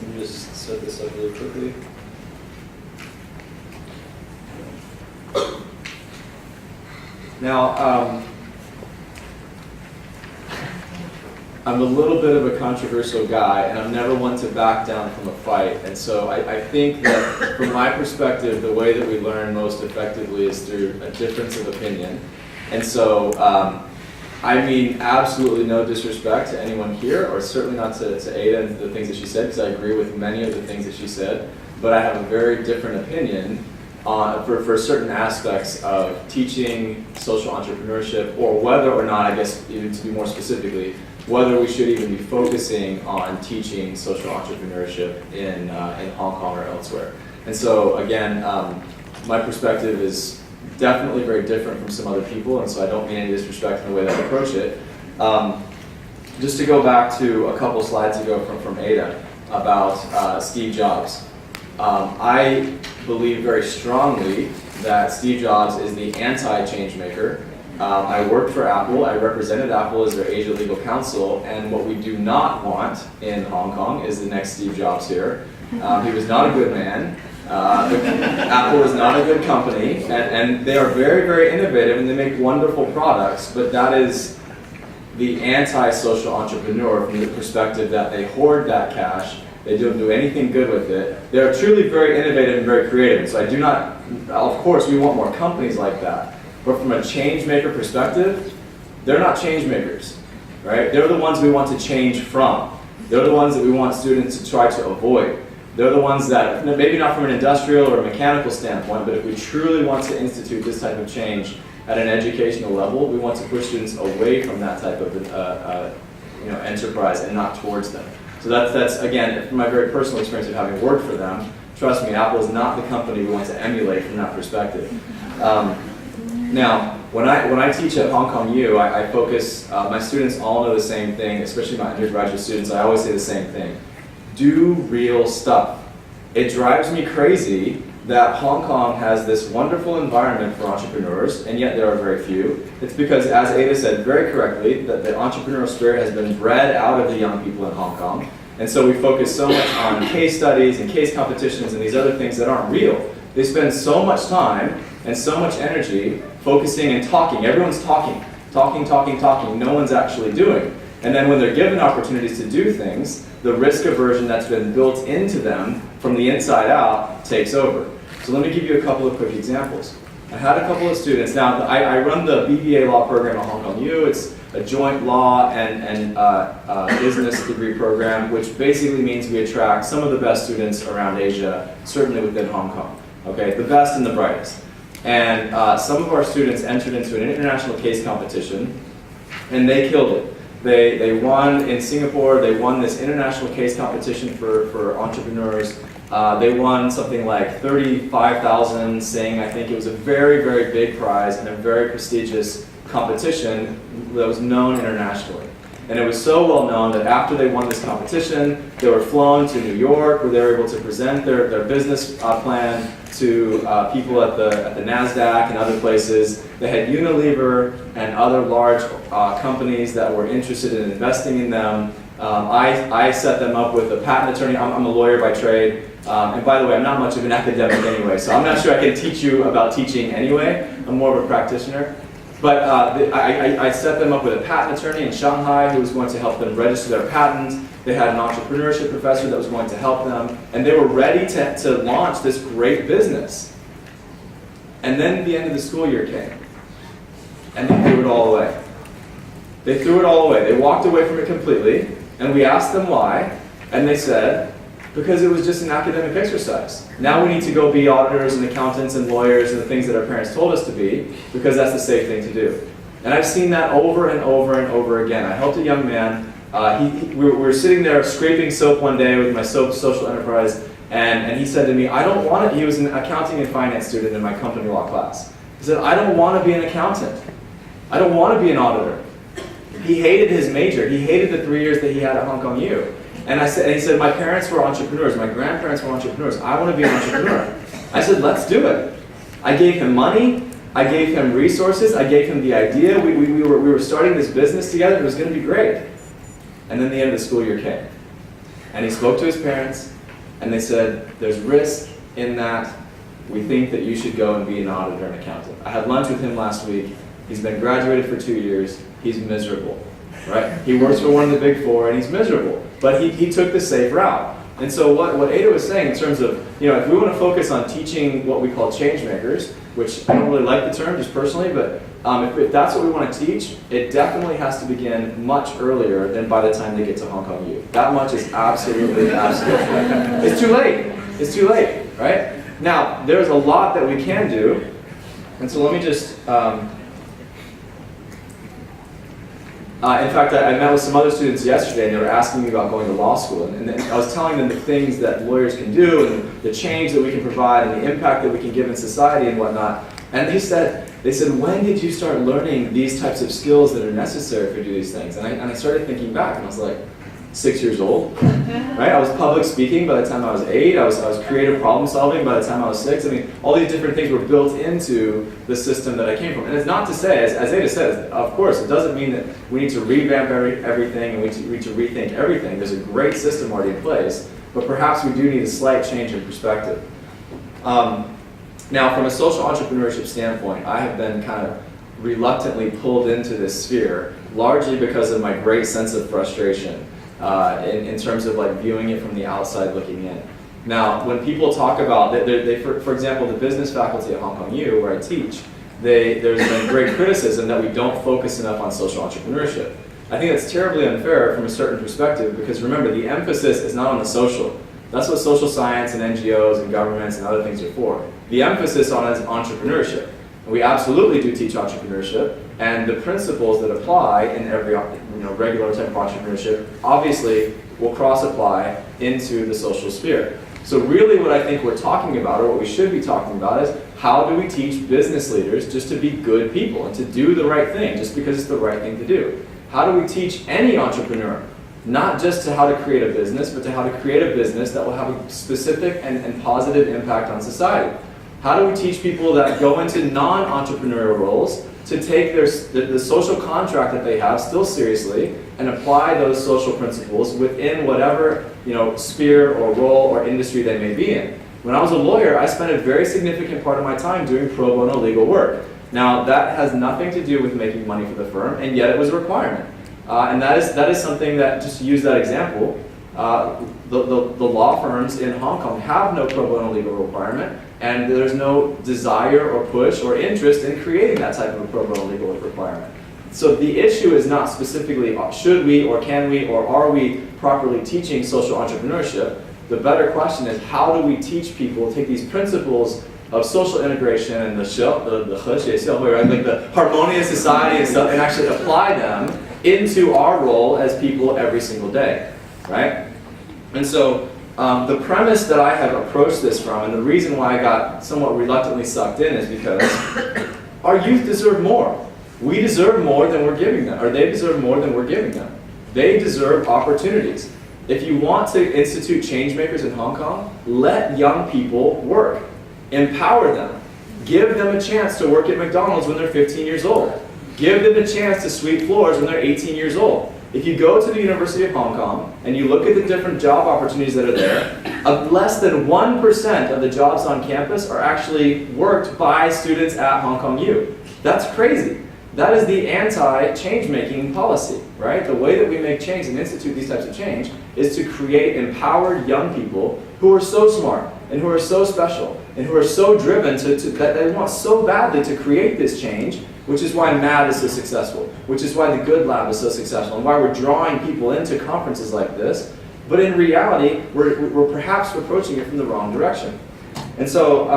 me just set this up really quickly. Now, I'm a little bit of a controversial guy, and I'm never one to back down from a fight. And so I think that, from my perspective, the way that we learn most effectively is through a difference of opinion. And so, I mean absolutely no disrespect to anyone here, or certainly not to Ada and the things that she said, because I agree with many of the things that she said. But I have a very different opinion for certain aspects of teaching social entrepreneurship, or whether or not, I guess, even to be more specifically, whether we should even be focusing on teaching social entrepreneurship in Hong Kong or elsewhere. And so, again, my perspective is definitely very different from some other people, and so I don't mean any disrespect in the way that I approach it. Just to go back to a couple slides ago from Ada about Steve Jobs. I believe very strongly that Steve Jobs is the anti-change maker. I worked for Apple. I represented Apple as their Asia legal counsel, and what we do not want in Hong Kong is the next Steve Jobs here. He was not a good man. Apple is not a good company, and they are very, very innovative, and they make wonderful products, but that is the anti-social entrepreneur from the perspective that they hoard that cash, they don't do anything good with it. They're truly very innovative and very creative, so I do not, of course, we want more companies like that, but from a change maker perspective, they're not change makers, right? They're the ones we want to change from. They're the ones that we want students to try to avoid. They're the ones that, maybe not from an industrial or a mechanical standpoint, but if we truly want to institute this type of change at an educational level, we want to push students away from that type of enterprise and not towards them. So that's again, from my very personal experience of having worked for them, trust me, Apple is not the company we want to emulate from that perspective. Now, when I teach at Hong Kong U, I focus, my students all know the same thing, especially my undergraduate students, I always say the same thing. Do real stuff. It drives me crazy that Hong Kong has this wonderful environment for entrepreneurs, and yet there are very few. It's because, as Ada said very correctly, that the entrepreneurial spirit has been bred out of the young people in Hong Kong. And so we focus so much on case studies and case competitions and these other things that aren't real. They spend so much time and so much energy focusing and talking. Everyone's talking. No one's actually doing. And then when they're given opportunities to do things, the risk aversion that's been built into them from the inside out takes over. So let me give you a couple of quick examples. I had a couple of students. Now, I run the BBA law program at Hong Kong U. It's a joint law and business degree program, which basically means we attract some of the best students around Asia, certainly within Hong Kong. Okay, the best and the brightest. And some of our students entered into an international case competition, and they killed it. They won in Singapore. They won this international case competition for entrepreneurs. They won something like 35,000 Sing. I think it was a very, very big prize and a very prestigious competition that was known internationally. And it was so well known that after they won this competition, they were flown to New York, where they were able to present their business plan to people at the NASDAQ and other places. They had Unilever and other large companies that were interested in investing in them. I set them up with a patent attorney. I'm a lawyer by trade. And by the way, I'm not much of an academic anyway, so I'm not sure I can teach you about teaching anyway. I'm more of a practitioner. But I set them up with a patent attorney in Shanghai who was going to help them register their patents. They had an entrepreneurship professor that was going to help them. And they were ready to launch this great business. And then the end of the school year came. And they threw it all away. They threw it all away. They walked away from it completely. And we asked them why. And they said, because it was just an academic exercise. Now we need to go be auditors and accountants and lawyers and the things that our parents told us to be, because that's the safe thing to do. And I've seen that over and over and over again. I helped a young man. We were sitting there scraping soap one day with my soap social enterprise, and he said to me, I don't want to, he was an accounting and finance student in my company law class. He said, I don't want to be an accountant. I don't want to be an auditor. He hated his major. He hated the 3 years that he had at Hong Kong U. And he said, my parents were entrepreneurs, my grandparents were entrepreneurs, I want to be an entrepreneur. I said, let's do it. I gave him money, I gave him resources, I gave him the idea, we were starting this business together, it was going to be great. And then the end of the school year came. And he spoke to his parents, and they said, there's risk in that. We think that you should go and be an auditor and accountant. I had lunch with him last week. He's been graduated for 2 years. He's miserable, right? He works for one of the big four, and he's miserable. But he took the safe route. And so what Ada was saying in terms of, if we want to focus on teaching what we call change makers, which I don't really like the term just personally, but if that's what we want to teach, it definitely has to begin much earlier than by the time they get to Hong Kong U. That much is absolutely. It's too late. It's too late, right? Now, there's a lot that we can do, and so let me just, in fact, I met with some other students yesterday, and they were asking me about going to law school, and I was telling them the things that lawyers can do, and the change that we can provide, and the impact that we can give in society and whatnot. And they said, when did you start learning these types of skills that are necessary for do these things? And I started thinking back, and I was like, 6 years old, right? I was public speaking by the time I was 8. I was creative problem solving by the time I was 6. I mean, all these different things were built into the system that I came from. And it's not to say, as Ada says, of course, it doesn't mean that we need to revamp everything and we need to rethink everything. There's a great system already in place, but perhaps we do need a slight change in perspective. Now, from a social entrepreneurship standpoint, I have been kind of reluctantly pulled into this sphere, largely because of my great sense of frustration. In terms of like viewing it from the outside looking in. Now, when people talk about, for example, the business faculty at Hong Kong U, where I teach, there's been great criticism that we don't focus enough on social entrepreneurship. I think that's terribly unfair from a certain perspective, because remember, the emphasis is not on the social. That's what social science and NGOs and governments and other things are for. The emphasis on is entrepreneurship. And we absolutely do teach entrepreneurship, and the principles that apply in every regular type of entrepreneurship obviously will cross-apply into the social sphere. So really what I think we're talking about, or what we should be talking about, is how do we teach business leaders just to be good people and to do the right thing just because it's the right thing to do? How do we teach any entrepreneur, not just to how to create a business, but to how to create a business that will have a specific and positive impact on society? How do we teach people that go into non-entrepreneurial roles to take the social contract that they have still seriously and apply those social principles within whatever sphere or role or industry they may be in? When I was a lawyer, I spent a very significant part of my time doing pro bono legal work. Now, that has nothing to do with making money for the firm, and yet it was a requirement. And that is something that, just to use that example, the law firms in Hong Kong have no pro bono legal requirement, and there's no desire or push or interest in creating that type of a pro bono legal requirement. So the issue is not specifically should we or can we or are we properly teaching social entrepreneurship. The better question is, how do we teach people to take these principles of social integration and the harmonious society and stuff, and actually apply them into our role as people every single day, right? And so the premise that I have approached this from, and the reason why I got somewhat reluctantly sucked in, is because our youth deserve more. We deserve more than we're giving them, or they deserve more than we're giving them. They deserve opportunities. If you want to institute change makers in Hong Kong, let young people work. Empower them. Give them a chance to work at McDonald's when they're 15 years old. Give them a chance to sweep floors when they're 18 years old. If you go to the University of Hong Kong and you look at the different job opportunities that are there, less than 1% of the jobs on campus are actually worked by students at Hong Kong U. That's crazy. That is the anti-change-making policy, right? The way that we make change and institute these types of change is to create empowered young people who are so smart and who are so special and who are so driven that they want so badly to create this change, which is why MAD is so successful, which is why the Good Lab is so successful, and why we're drawing people into conferences like this. But in reality, we're perhaps approaching it from the wrong direction. And so,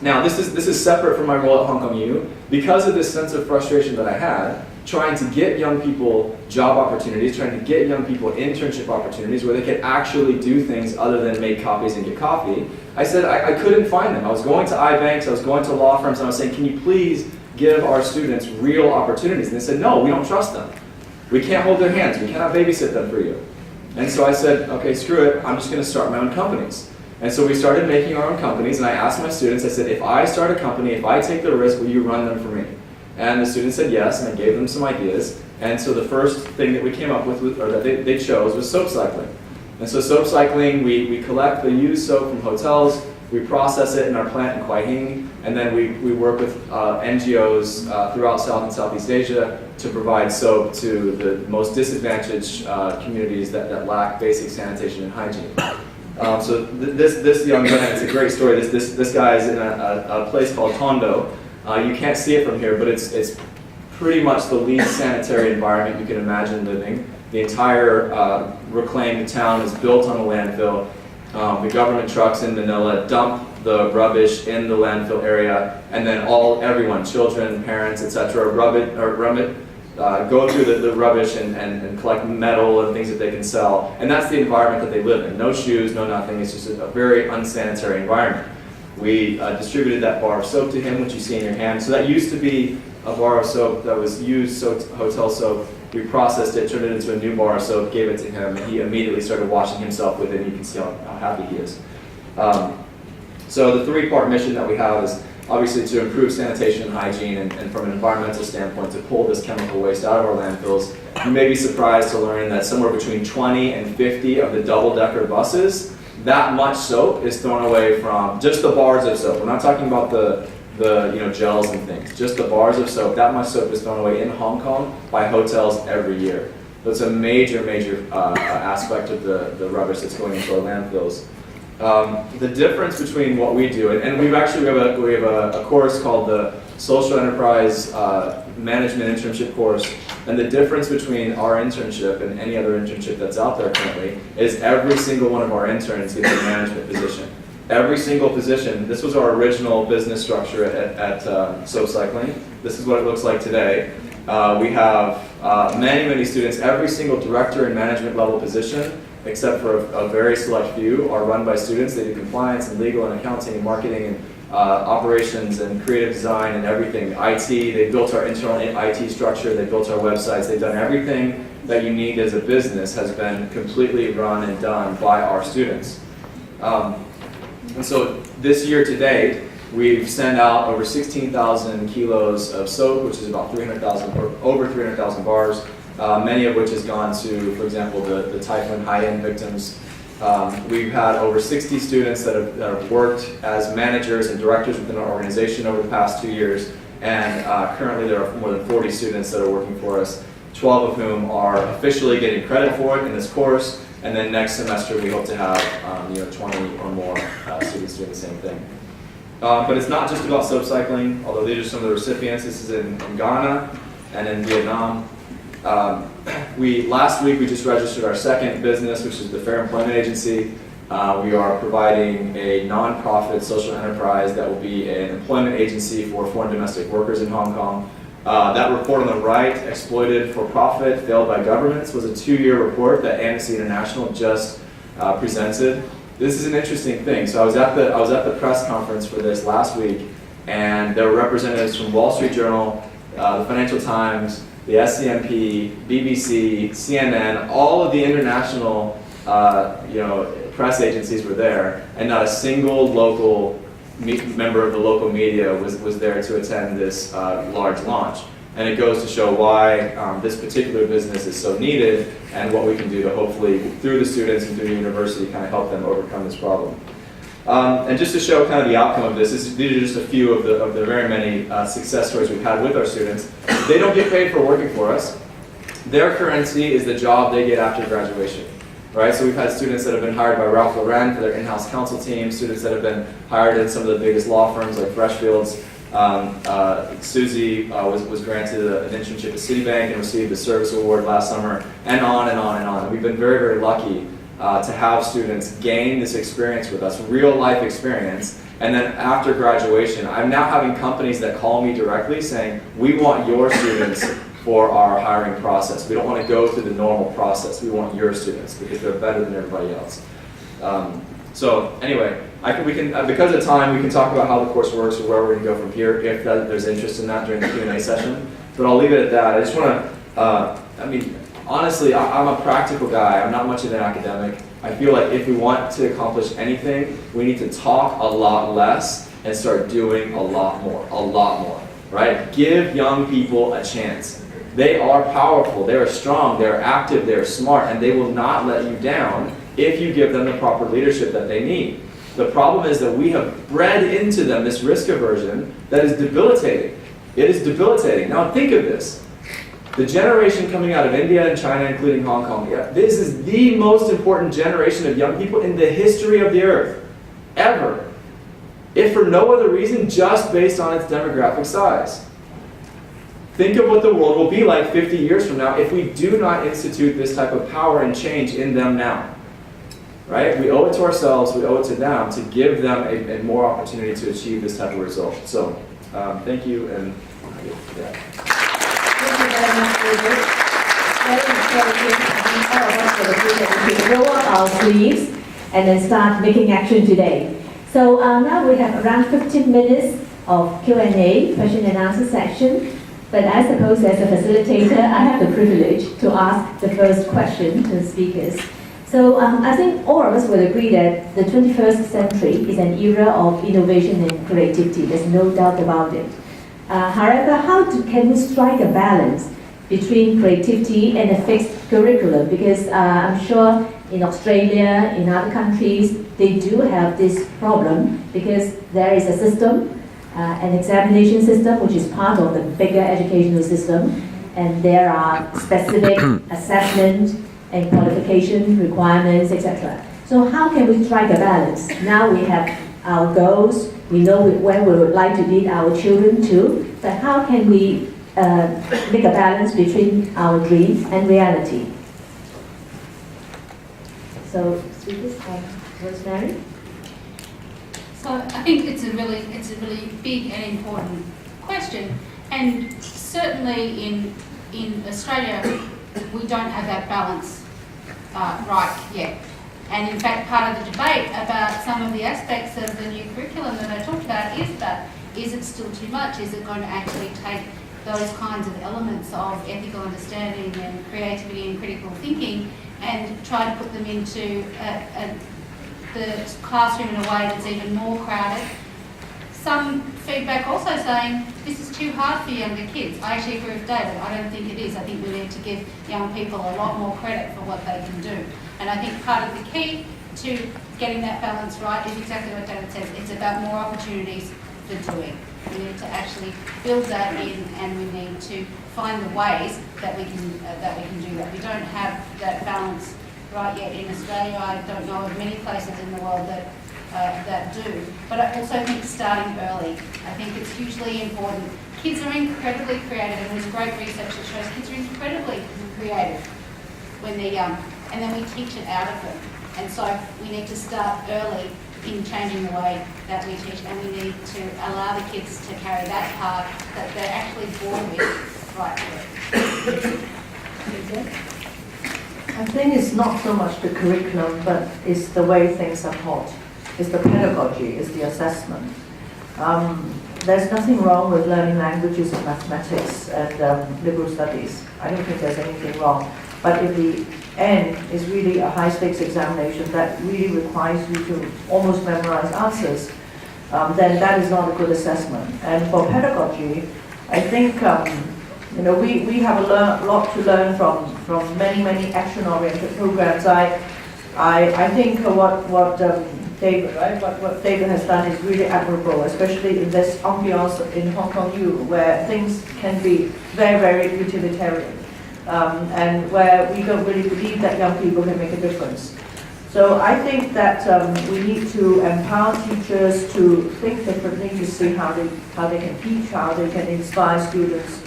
now this is separate from my role at Hong Kong U. Because of this sense of frustration that I had, trying to get young people job opportunities, trying to get young people internship opportunities where they could actually do things other than make copies and get coffee, I said I couldn't find them. I was going to iBanks, I was going to law firms, and I was saying, can you please give our students real opportunities? And they said, no, we don't trust them. We can't hold their hands. We cannot babysit them for you. And so I said, okay, screw it. I'm just going to start my own companies. And so we started making our own companies, and I asked my students, I said, if I start a company, if I take the risk, will you run them for me? And the students said yes, and I gave them some ideas. And so the first thing that we came up with, or that they chose, was soap cycling. And so soap cycling, we collect the used soap from hotels, we process it in our plant in Huaihing, and then we work with NGOs throughout South and Southeast Asia to provide soap to the most disadvantaged communities that lack basic sanitation and hygiene. So this young man, it's a great story. This guy is in a place called Tondo. You can't see it from here, but it's pretty much the least sanitary environment you can imagine living. The entire reclaimed town is built on a landfill. The government trucks in Manila dump the rubbish in the landfill area, and then everyone, children, parents, etc., go through the rubbish and collect metal and things that they can sell. And that's the environment that they live in. No shoes, no nothing. It's just a very unsanitary environment. We distributed that bar of soap to him, which you see in your hand. So that used to be a bar of soap that was used hotel soap. We processed it, turned it into a new bar of soap, gave it to him, and he immediately started washing himself with it. You can see how happy he is. So the three-part mission that we have is obviously to improve sanitation and hygiene, and from an environmental standpoint, to pull this chemical waste out of our landfills. You may be surprised to learn that somewhere between 20 and 50 of the double-decker buses, that much soap is thrown away from just the bars of soap. We're not talking about the gels and things. Just the bars of soap. That much soap is thrown away in Hong Kong by hotels every year. So it's a major aspect of the rubbish that's going into our landfills. The difference between what we do, and we have a course called the Social Enterprise Management Internship course, and the difference between our internship and any other internship that's out there currently is every single one of our interns gets a management position. Every single position. This was our original business structure at Soap Cycling. This is what it looks like today. We have many students. Every single director and management level position, except for a very select few, are run by students. They do compliance and legal and accounting and marketing and operations and creative design and everything. IT, they built our internal IT structure, they built our websites, they've done everything that you need as a business has been completely run and done by our students. And so this year to date, we've sent out over 16,000 kilos of soap, which is about 300,000 or over 300,000 bars, many of which has gone to, for example, the Typhoon high-end victims. We've had over 60 students that have worked as managers and directors within our organization over the past 2 years, and currently there are more than 40 students that are working for us, 12 of whom are officially getting credit for it in this course, and then next semester we hope to have 20 or more students doing the same thing. But it's not just about soap cycling, although these are some of the recipients. This is in Ghana and in Vietnam. Last week we just registered our second business, which is the Fair Employment Agency. We are providing a non-profit social enterprise that will be an employment agency for foreign domestic workers in Hong Kong. That report on the right, Exploited for Profit, Failed by Governments, was a 2-year report that Amnesty International just presented. This is an interesting thing. So I was at the press conference for this last week, and there were representatives from Wall Street Journal, the Financial Times, the SCMP, BBC, CNN, all of the international press agencies were there, and not a single local member of the local media was there to attend this large launch. And it goes to show why this particular business is so needed and what we can do to hopefully, through the students and through the university, kind of help them overcome this problem. And just to show kind of the outcome of this, these are just a few of the very many success stories we've had with our students. They don't get paid for working for us. Their currency is the job they get after graduation. Right? So we've had students that have been hired by Ralph Lauren for their in-house counsel team, students that have been hired in some of the biggest law firms like Freshfields. Susie was granted an internship at Citibank and received the service award last summer, and on and on and on. And we've been very lucky to have students gain this experience with us, real life experience. And then after graduation, I'm now having companies that call me directly saying, we want your students for our hiring process. We don't want to go through the normal process. We want your students because they're better than everybody else. So anyway, because of time, we can talk about how the course works or where we're going to go from here if there's interest in that during the Q&A session. But I'll leave it at that. I just want to, honestly, I'm a practical guy. I'm not much of an academic. I feel like if we want to accomplish anything, we need to talk a lot less and start doing a lot more, right? Give young people a chance. They are powerful, they are strong, they are active, they are smart, and they will not let you down if you give them the proper leadership that they need. The problem is that we have bred into them this risk aversion that is debilitating. It is debilitating. Now think of this. The generation coming out of India and China, including Hong Kong, this is the most important generation of young people in the history of the earth, ever. If for no other reason, just based on its demographic size. Think of what the world will be like 50 years from now if we do not institute this type of power and change in them now. Right? We owe it to ourselves, we owe it to them to give them a more opportunity to achieve this type of result. So, thank you, and yeah. Thank you very much, David. Very encouraging. All of us for the group that we can roll up our sleeves and then start making action today. So now we have around 15 minutes of Q&A, question and answer section. But I suppose as a facilitator, I have the privilege to ask the first question to the speakers. So I think all of us would agree that the 21st century is an era of innovation and creativity. There's no doubt about it. However, can we strike a balance between creativity and a fixed curriculum? Because I'm sure in Australia, in other countries, they do have this problem because there is a system, an examination system, which is part of the bigger educational system, and there are specific assessment and qualification requirements, etc. So how can we strike a balance? Now we have our goals, we know where we would like to lead our children to, but how can we make a balance between our dreams and reality? So, speakers, Rosemary? So I think it's a really big and important question, and certainly in Australia we don't have that balance right yet. And in fact, part of the debate about some of the aspects of the new curriculum that I talked about is it still too much? Is it going to actually take those kinds of elements of ethical understanding and creativity and critical thinking and try to put them into the classroom in a way that's even more crowded? Some feedback also saying this is too hard for younger kids. I actually agree with David. I don't think it is. I think we need to give young people a lot more credit for what they can do. And I think part of the key to getting that balance right is exactly what David says. It's about more opportunities for doing. We need to actually build that in, and we need to find the ways that we can do that. We don't have that balance right yet in Australia. I don't know of many places in the world that do. But I also think starting early. I think it's hugely important. Kids are incredibly creative, and there's great research that shows kids are incredibly creative when they're young, and then we teach it out of them. And so we need to start early in changing the way that we teach, and we need to allow the kids to carry that part that they're actually born with right through. I think it's not so much the curriculum, but it's the way things are taught. It's the pedagogy, it's the assessment. There's nothing wrong with learning languages and mathematics and liberal studies. I don't think there's anything wrong. But if the end is really a high-stakes examination that really requires you to almost memorize answers, then that is not a good assessment. And for pedagogy, I think we have a lot to learn from many action-oriented programs. I think what David, right? What David has done is really admirable, especially in this ambiance in Hong Kong U, where things can be very utilitarian, and where we don't really believe that young people can make a difference. So I think that we need to empower teachers to think differently, to see how they can teach, how they can inspire students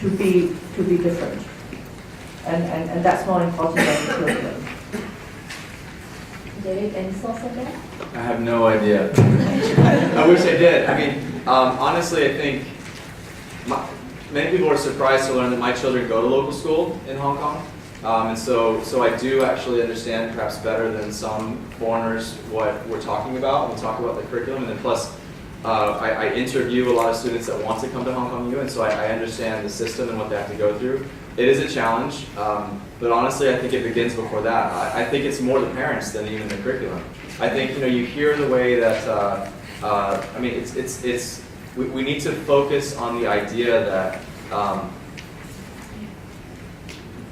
to be different, and that's more important than the curriculum. David, any thoughts on that? I have no idea. I wish I did. I mean, honestly, I think many people are surprised to learn that my children go to local school in Hong Kong. And so I do actually understand perhaps better than some foreigners what we're talking about when we talk about the curriculum. And then plus, I interview a lot of students that want to come to Hong Kong U, and so I understand the system and what they have to go through. It is a challenge, but honestly, I think it begins before that. I think it's more the parents than even the curriculum. I think you hear the way that I mean, we need to focus on the idea that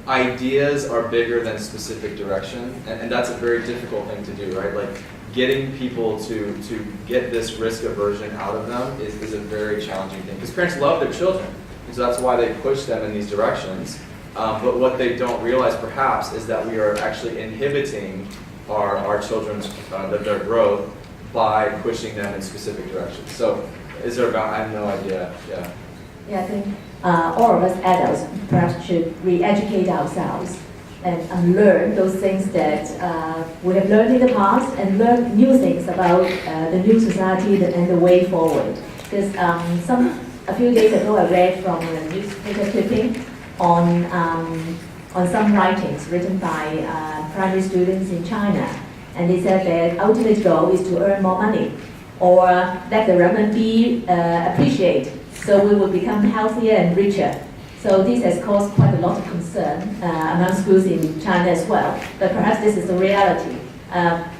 ideas are bigger than specific direction, and that's a very difficult thing to do, right? Like getting people to get this risk aversion out of them is a very challenging thing, because parents love their children, and so that's why they push them in these directions. But what they don't realize perhaps is that we are actually inhibiting our children's their growth by pushing them in specific directions. So is there about, I have no idea, yeah. Yeah, I think all of us adults perhaps should re-educate ourselves and unlearn those things that we have learned in the past and learn new things about the new society and the way forward. Because a few days ago I read from a newspaper clipping on some writings written by primary students in China, and they said their ultimate goal is to earn more money or let the renminbi appreciate, so we will become healthier and richer. So this has caused quite a lot of concern among schools in China as well, but perhaps this is the reality.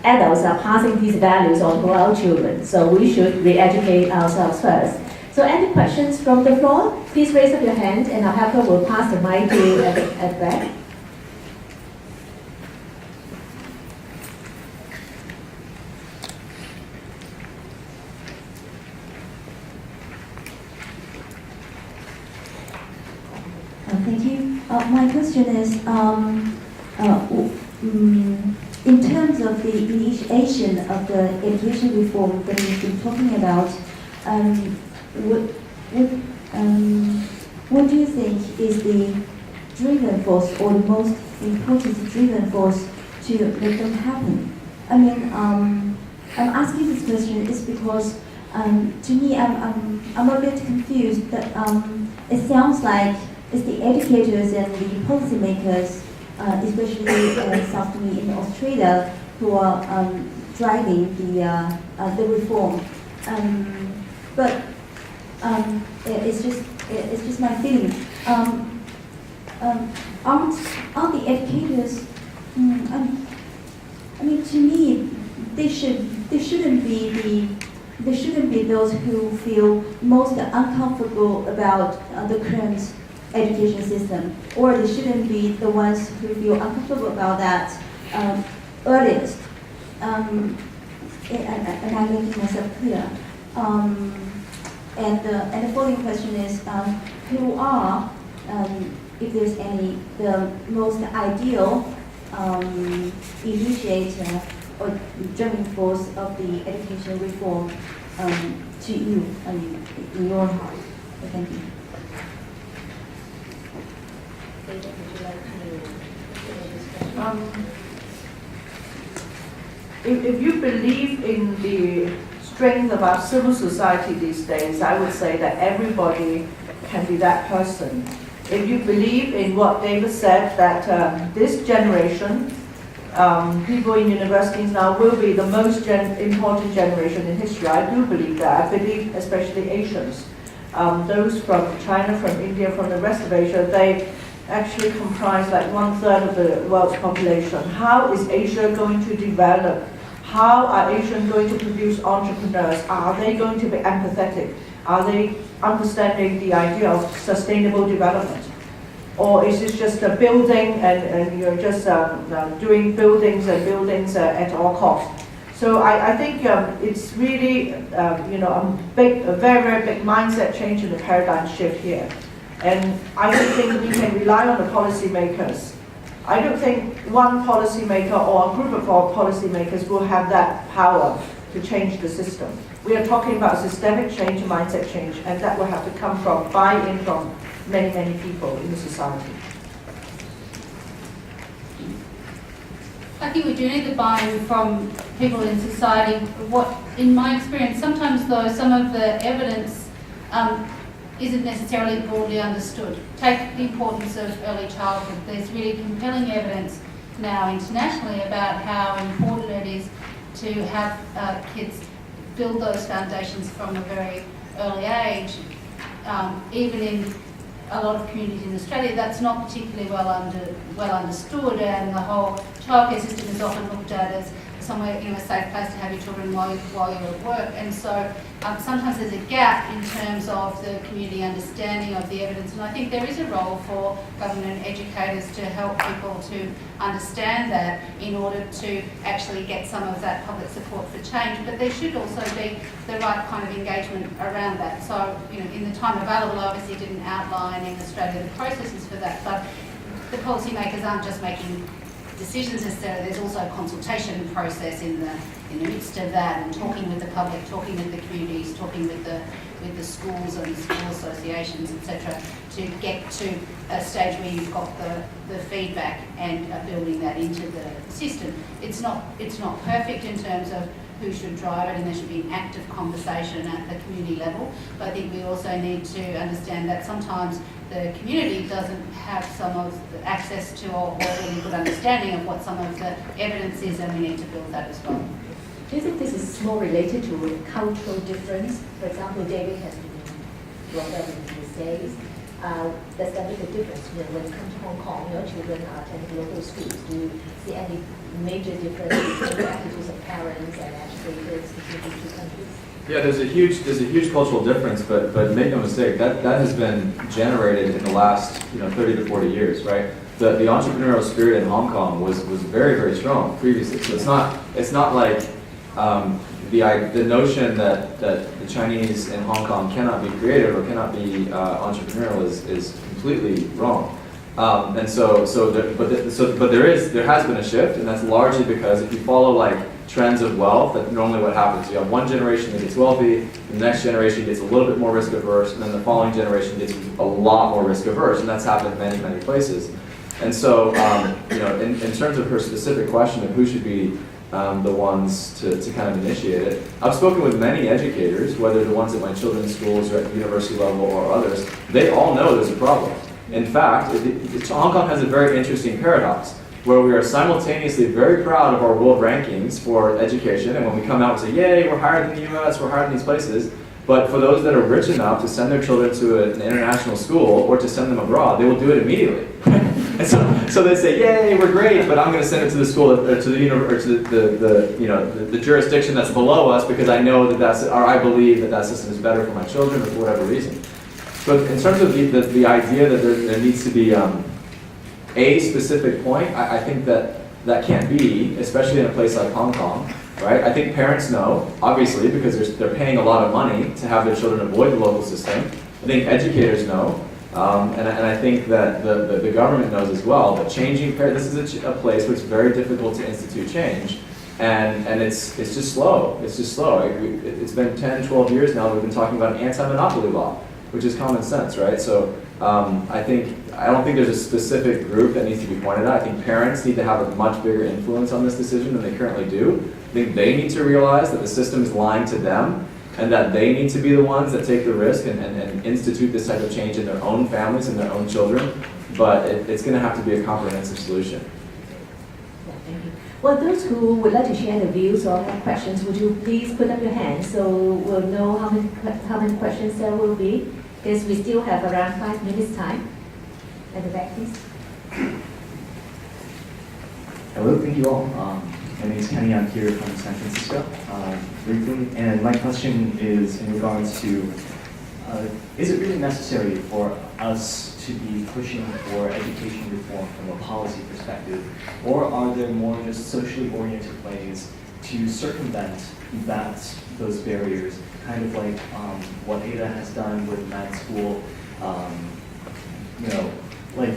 Adults are passing these values on to our children, so we should re-educate ourselves first. So any questions from the floor? Please raise up your hand and our helper will pass the mic to at the back. Thank you. My question is, in terms of the initiation of the education reform that we've been talking about, what do you think is the driving force or the most important driving force to make them happen? I mean, I'm asking this question is because to me, I'm a bit confused that it sounds like it's the educators and the policymakers, especially certainly in Australia, who are driving the reform. But it's just my feeling. Aren't the educators? I mean, to me, they shouldn't be those who feel most uncomfortable about the current education system, or they shouldn't be the ones who feel uncomfortable about that earliest. And I'm making myself clear. And the following question is, who are, if there's any, the most ideal initiator or driving force of the education reform to you, in your heart? Thank you. If you believe in the strength of our civil society these days, I would say that everybody can be that person. If you believe in what David said, that this generation, people in universities now will be the most important generation in history, I do believe that. I believe especially Asians. Those from China, from India, from the rest of Asia, they actually comprise like 1/3 of the world's population. How is Asia going to develop? How are Asians going to produce entrepreneurs? Are they going to be empathetic? Are they understanding the idea of sustainable development? Or is this just a building and you're just doing buildings and buildings at all costs? So I think it's really a very, very big mindset change in the paradigm shift here. And I don't think we can rely on the policymakers. I don't think one policymaker or a group of policymakers will have that power to change the system. We are talking about systemic change, mindset change, and that will have to come from buy-in from many, many people in the society. I think we do need the buy-in from people in society. What, in my experience, sometimes though, some of the evidence isn't necessarily broadly understood. Take the importance of early childhood. There's really compelling evidence now internationally about how important it is to have kids build those foundations from a very early age. Even in a lot of communities in Australia, that's not particularly well understood, and the whole childcare system is often looked at as a somewhere, a safe place to have your children while you're at work. And so sometimes there's a gap in terms of the community understanding of the evidence. And I think there is a role for government and educators to help people to understand that in order to actually get some of that public support for change. But there should also be the right kind of engagement around that. So, in the time available, I obviously didn't outline in Australia the processes for that, but the policymakers aren't just making decisions necessarily. There's also a consultation process in the midst of that, and talking with the public, talking with the communities, talking with the schools and the school associations, etc., to get to a stage where you've got the feedback and are building that into the system. It's not perfect in terms of who should drive it, and there should be an active conversation at the community level. But I think we also need to understand that sometimes the community doesn't have some of the access to or really good understanding of what some of the evidence is, and we need to build that as well. Do you think this is more related to cultural difference? For example, David has been brought up in the States. Does that make a difference when you come to Hong Kong? Your children are attending local schools. Do you see any major difference in the attitudes of parents and educators between the two countries? Yeah, there's a huge cultural difference, but make no mistake, that has been generated in the last 30 to 40 years, right? The entrepreneurial spirit in Hong Kong was very, very strong previously. So it's not like the notion that the Chinese in Hong Kong cannot be creative or cannot be entrepreneurial is completely wrong. But there has been a shift, and that's largely because if you follow trends of wealth, that's normally what happens. You have one generation that gets wealthy, the next generation gets a little bit more risk averse, and then the following generation gets a lot more risk averse, and that's happened in many, many places. And so, in terms of her specific question of who should be the ones to kind of initiate it, I've spoken with many educators, whether the ones at my children's schools or at the university level or others. They all know there's a problem. In fact, Hong Kong has a very interesting paradox, where we are simultaneously very proud of our world rankings for education, and when we come out and say, yay, we're higher than the US, we're higher than these places, but for those that are rich enough to send their children to an international school or to send them abroad, they will do it immediately. And so they say, yay, we're great, but I'm going to send it to the school or to the jurisdiction that's below us because I know I believe that system is better for my children or for whatever reason. But in terms of the idea that there needs to be a specific point, I think that can't be, especially in a place like Hong Kong, right? I think parents know, obviously, because they're paying a lot of money to have their children avoid the local system. I think educators know, and I think that the government knows as well, that this is a place where it's very difficult to institute change, and it's just slow. It's just slow. It's been 10, 12 years now that we've been talking about an anti-monopoly law, which is common sense, right? So I don't think there's a specific group that needs to be pointed at. I think parents need to have a much bigger influence on this decision than they currently do. I think they need to realize that the system is lying to them and that they need to be the ones that take the risk and institute this type of change in their own families and their own children. But it's going to have to be a comprehensive solution. Yeah, thank you. Well, those who would like to share their views or have questions, would you please put up your hand so we'll know how many questions there will be, because we still have around 5 minutes time. At the back, please. Hello, thank you all. My name is Kenny. I'm here from San Francisco, briefly. And my question is in regards to, is it really necessary for us to be pushing for education reform from a policy perspective, or are there more just socially oriented ways to circumvent those barriers, kind of like what Ada has done with med school? Like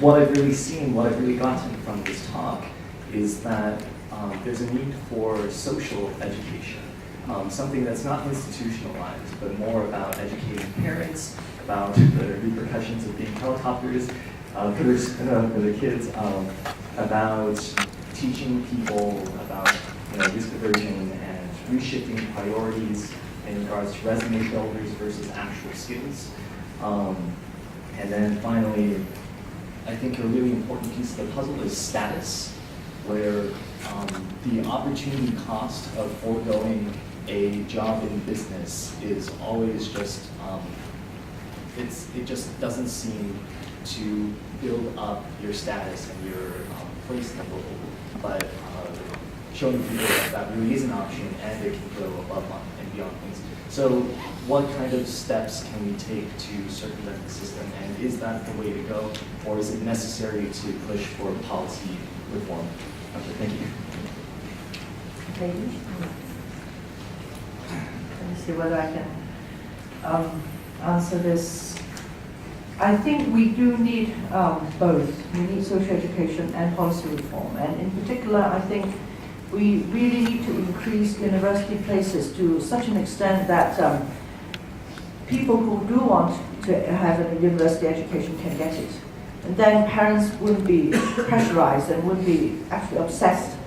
what I've really seen, what I've really gotten from this talk is that there's a need for social education, something that's not institutionalized, but more about educating parents, about the repercussions of being helicopters for the kids, about teaching people about risk aversion and reshifting priorities in regards to resume builders versus actual skills. And then finally, I think a really important piece of the puzzle is status, where the opportunity cost of foregoing a job in business is always just, it just doesn't seem to build up your status and your place in the world, but showing people that that really is an option and they can go above and beyond things. So what kind of steps can we take to circumvent the system, and is that the way to go, or is it necessary to push for policy reform? Okay, thank you. Ladies? Let me see whether I can answer this. I think we do need both. We need social education and policy reform. And in particular, I think we really need to increase university places to such an extent that people who do want to have a university education can get it. And then parents wouldn't be pressurized and wouldn't be actually obsessed,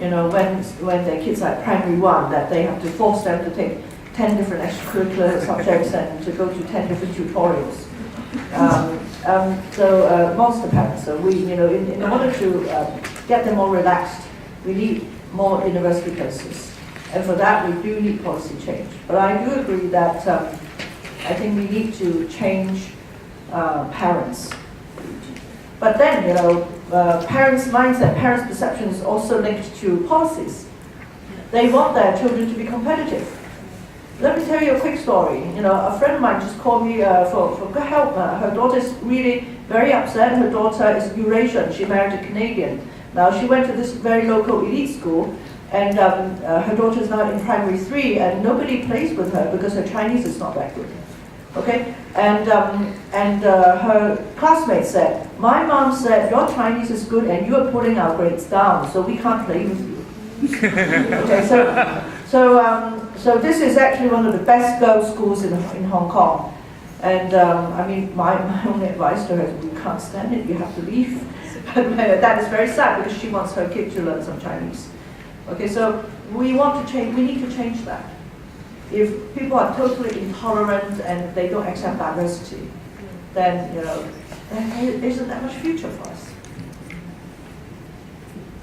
you know, when their kids are at primary one, that they have to force them to take 10 different extracurricular subjects and to go to 10 different tutorials. Most of the parents, so we, you know, in order to get them more relaxed, we need more university places. And for that, we do need policy change. But I do agree that I think we need to change parents. But then, you know, parents' mindset, parents' perception is also linked to policies. They want their children to be competitive. Let me tell you a quick story. You know, a friend of mine just called me for help. Her daughter is really very upset. Her daughter is Eurasian. She married a Canadian. Now, she went to this very local elite school, and her daughter is now in primary 3, and nobody plays with her because her Chinese is not that good. Okay? And her classmates said, my mom said, your Chinese is good and you are pulling our grades down, so we can't play with you. Okay, so this is actually one of the best girls' schools in Hong Kong. And I mean, my only advice to her is, we can't stand it, you have to leave. But that is very sad because she wants her kid to learn some Chinese. Okay, so we want to change, we need to change that. If people are totally intolerant and they don't accept diversity, then, you know, there isn't that much future for us.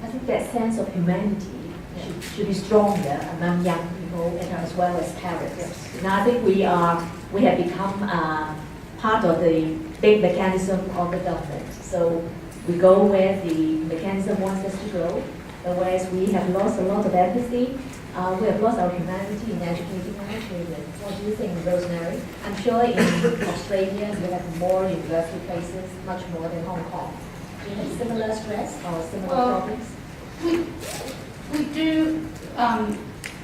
I think that sense of humanity should be stronger among young people and as well as parents. Yes. Now I think we have become part of the big mechanism of the government. So we go where the mechanism wants us to go, and whereas we have lost a lot of empathy, we have lost our humanity in educating our children. What do you think, Rosemary? I'm sure in Australia we have more university places, much more than Hong Kong. Do you have similar stress or similar problems? We do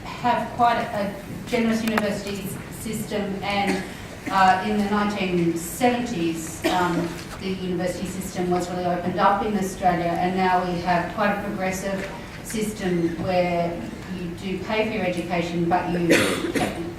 have quite a generous university system, and in the 1970s, the university system was really opened up in Australia, and now we have quite a progressive system where you do pay for your education, but you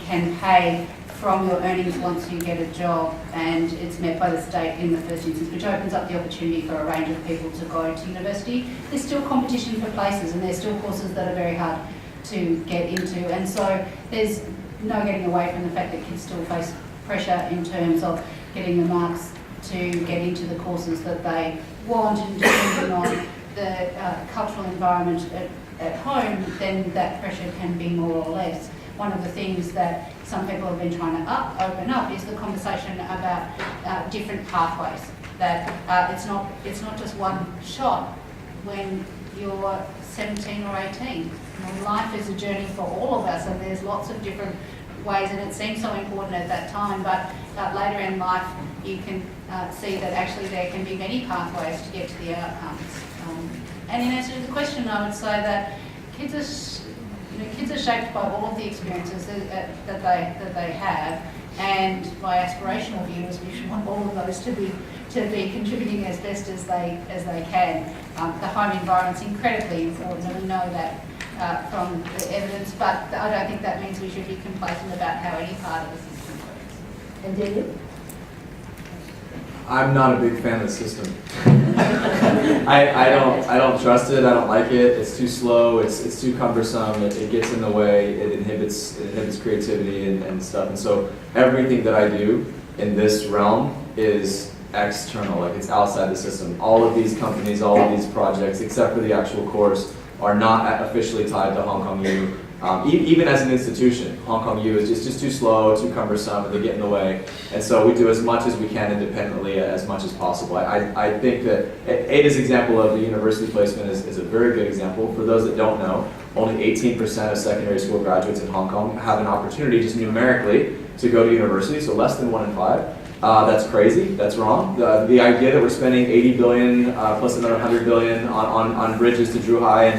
can pay from your earnings once you get a job, and it's met by the state in the first instance, which opens up the opportunity for a range of people to go to university. There's still competition for places, and there's still courses that are very hard to get into, and so there's no getting away from the fact that kids still face pressure in terms of getting the marks to get into the courses that they want, and depending on the cultural environment at home, then that pressure can be more or less. One of the things that some people have been trying to open up is the conversation about different pathways. That it's not just one shot when you're 17 or 18. You know, life is a journey for all of us, and there's lots of different ways, and it seems so important at that time, but later in life you can see that actually there can be many pathways to get to the outcomes. And in answer to the question, I would say that kids are shaped by all of the experiences that they have, and my aspirational view is we should want all of those to be contributing as best as they can. The home environment's incredibly important, and we know that from the evidence, but I don't think that means we should be complacent about how any part of the system works. And David? I'm not a big fan of the system. I don't trust it. I don't like it. It's too slow. It's too cumbersome. It gets in the way. It inhibits creativity and stuff. And so everything that I do in this realm is external. Like, it's outside the system. All of these companies, all of these projects, except for the actual course, are not officially tied to Hong Kong U Even as an institution, Hong Kong U is just too slow, too cumbersome, and they get in the way. And so we do as much as we can independently, as much as possible. I think that Ada's example of the university placement is a very good example. For those that don't know, only 18% of secondary school graduates in Hong Kong have an opportunity, just numerically, to go to university, so less than 1 in 5. That's crazy, that's wrong. The idea that we're spending 80 billion plus another 100 billion on bridges to Zhuhai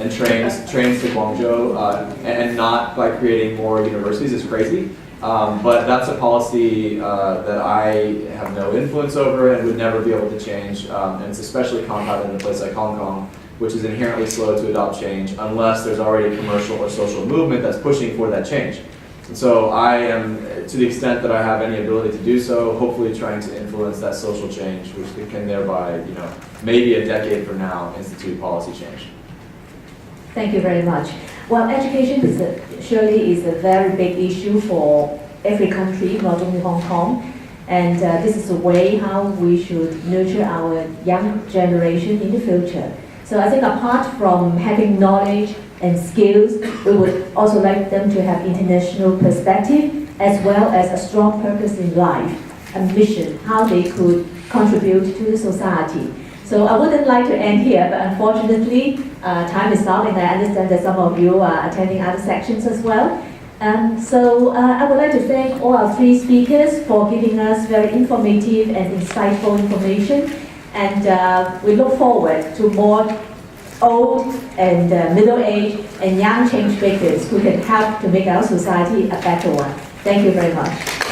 and trains to Guangzhou and not by creating more universities is crazy. But that's a policy that I have no influence over and would never be able to change. And it's especially compounded in a place like Hong Kong, which is inherently slow to adopt change unless there's already a commercial or social movement that's pushing for that change. And so I am, to the extent that I have any ability to do so, hopefully trying to influence that social change, which can thereby, maybe a decade from now, institute policy change. Thank you very much. Well, education surely is a very big issue for every country, not only Hong Kong. And this is a way how we should nurture our young generation in the future. So I think apart from having knowledge and skills, we would also like them to have international perspective as well as a strong purpose in life, a mission, how they could contribute to the society. So I wouldn't like to end here, but unfortunately, time is up, and I understand that some of you are attending other sections as well. So I would like to thank all our 3 speakers for giving us very informative and insightful information. And we look forward to more old and middle-aged and young change makers who can help to make our society a better one. Thank you very much.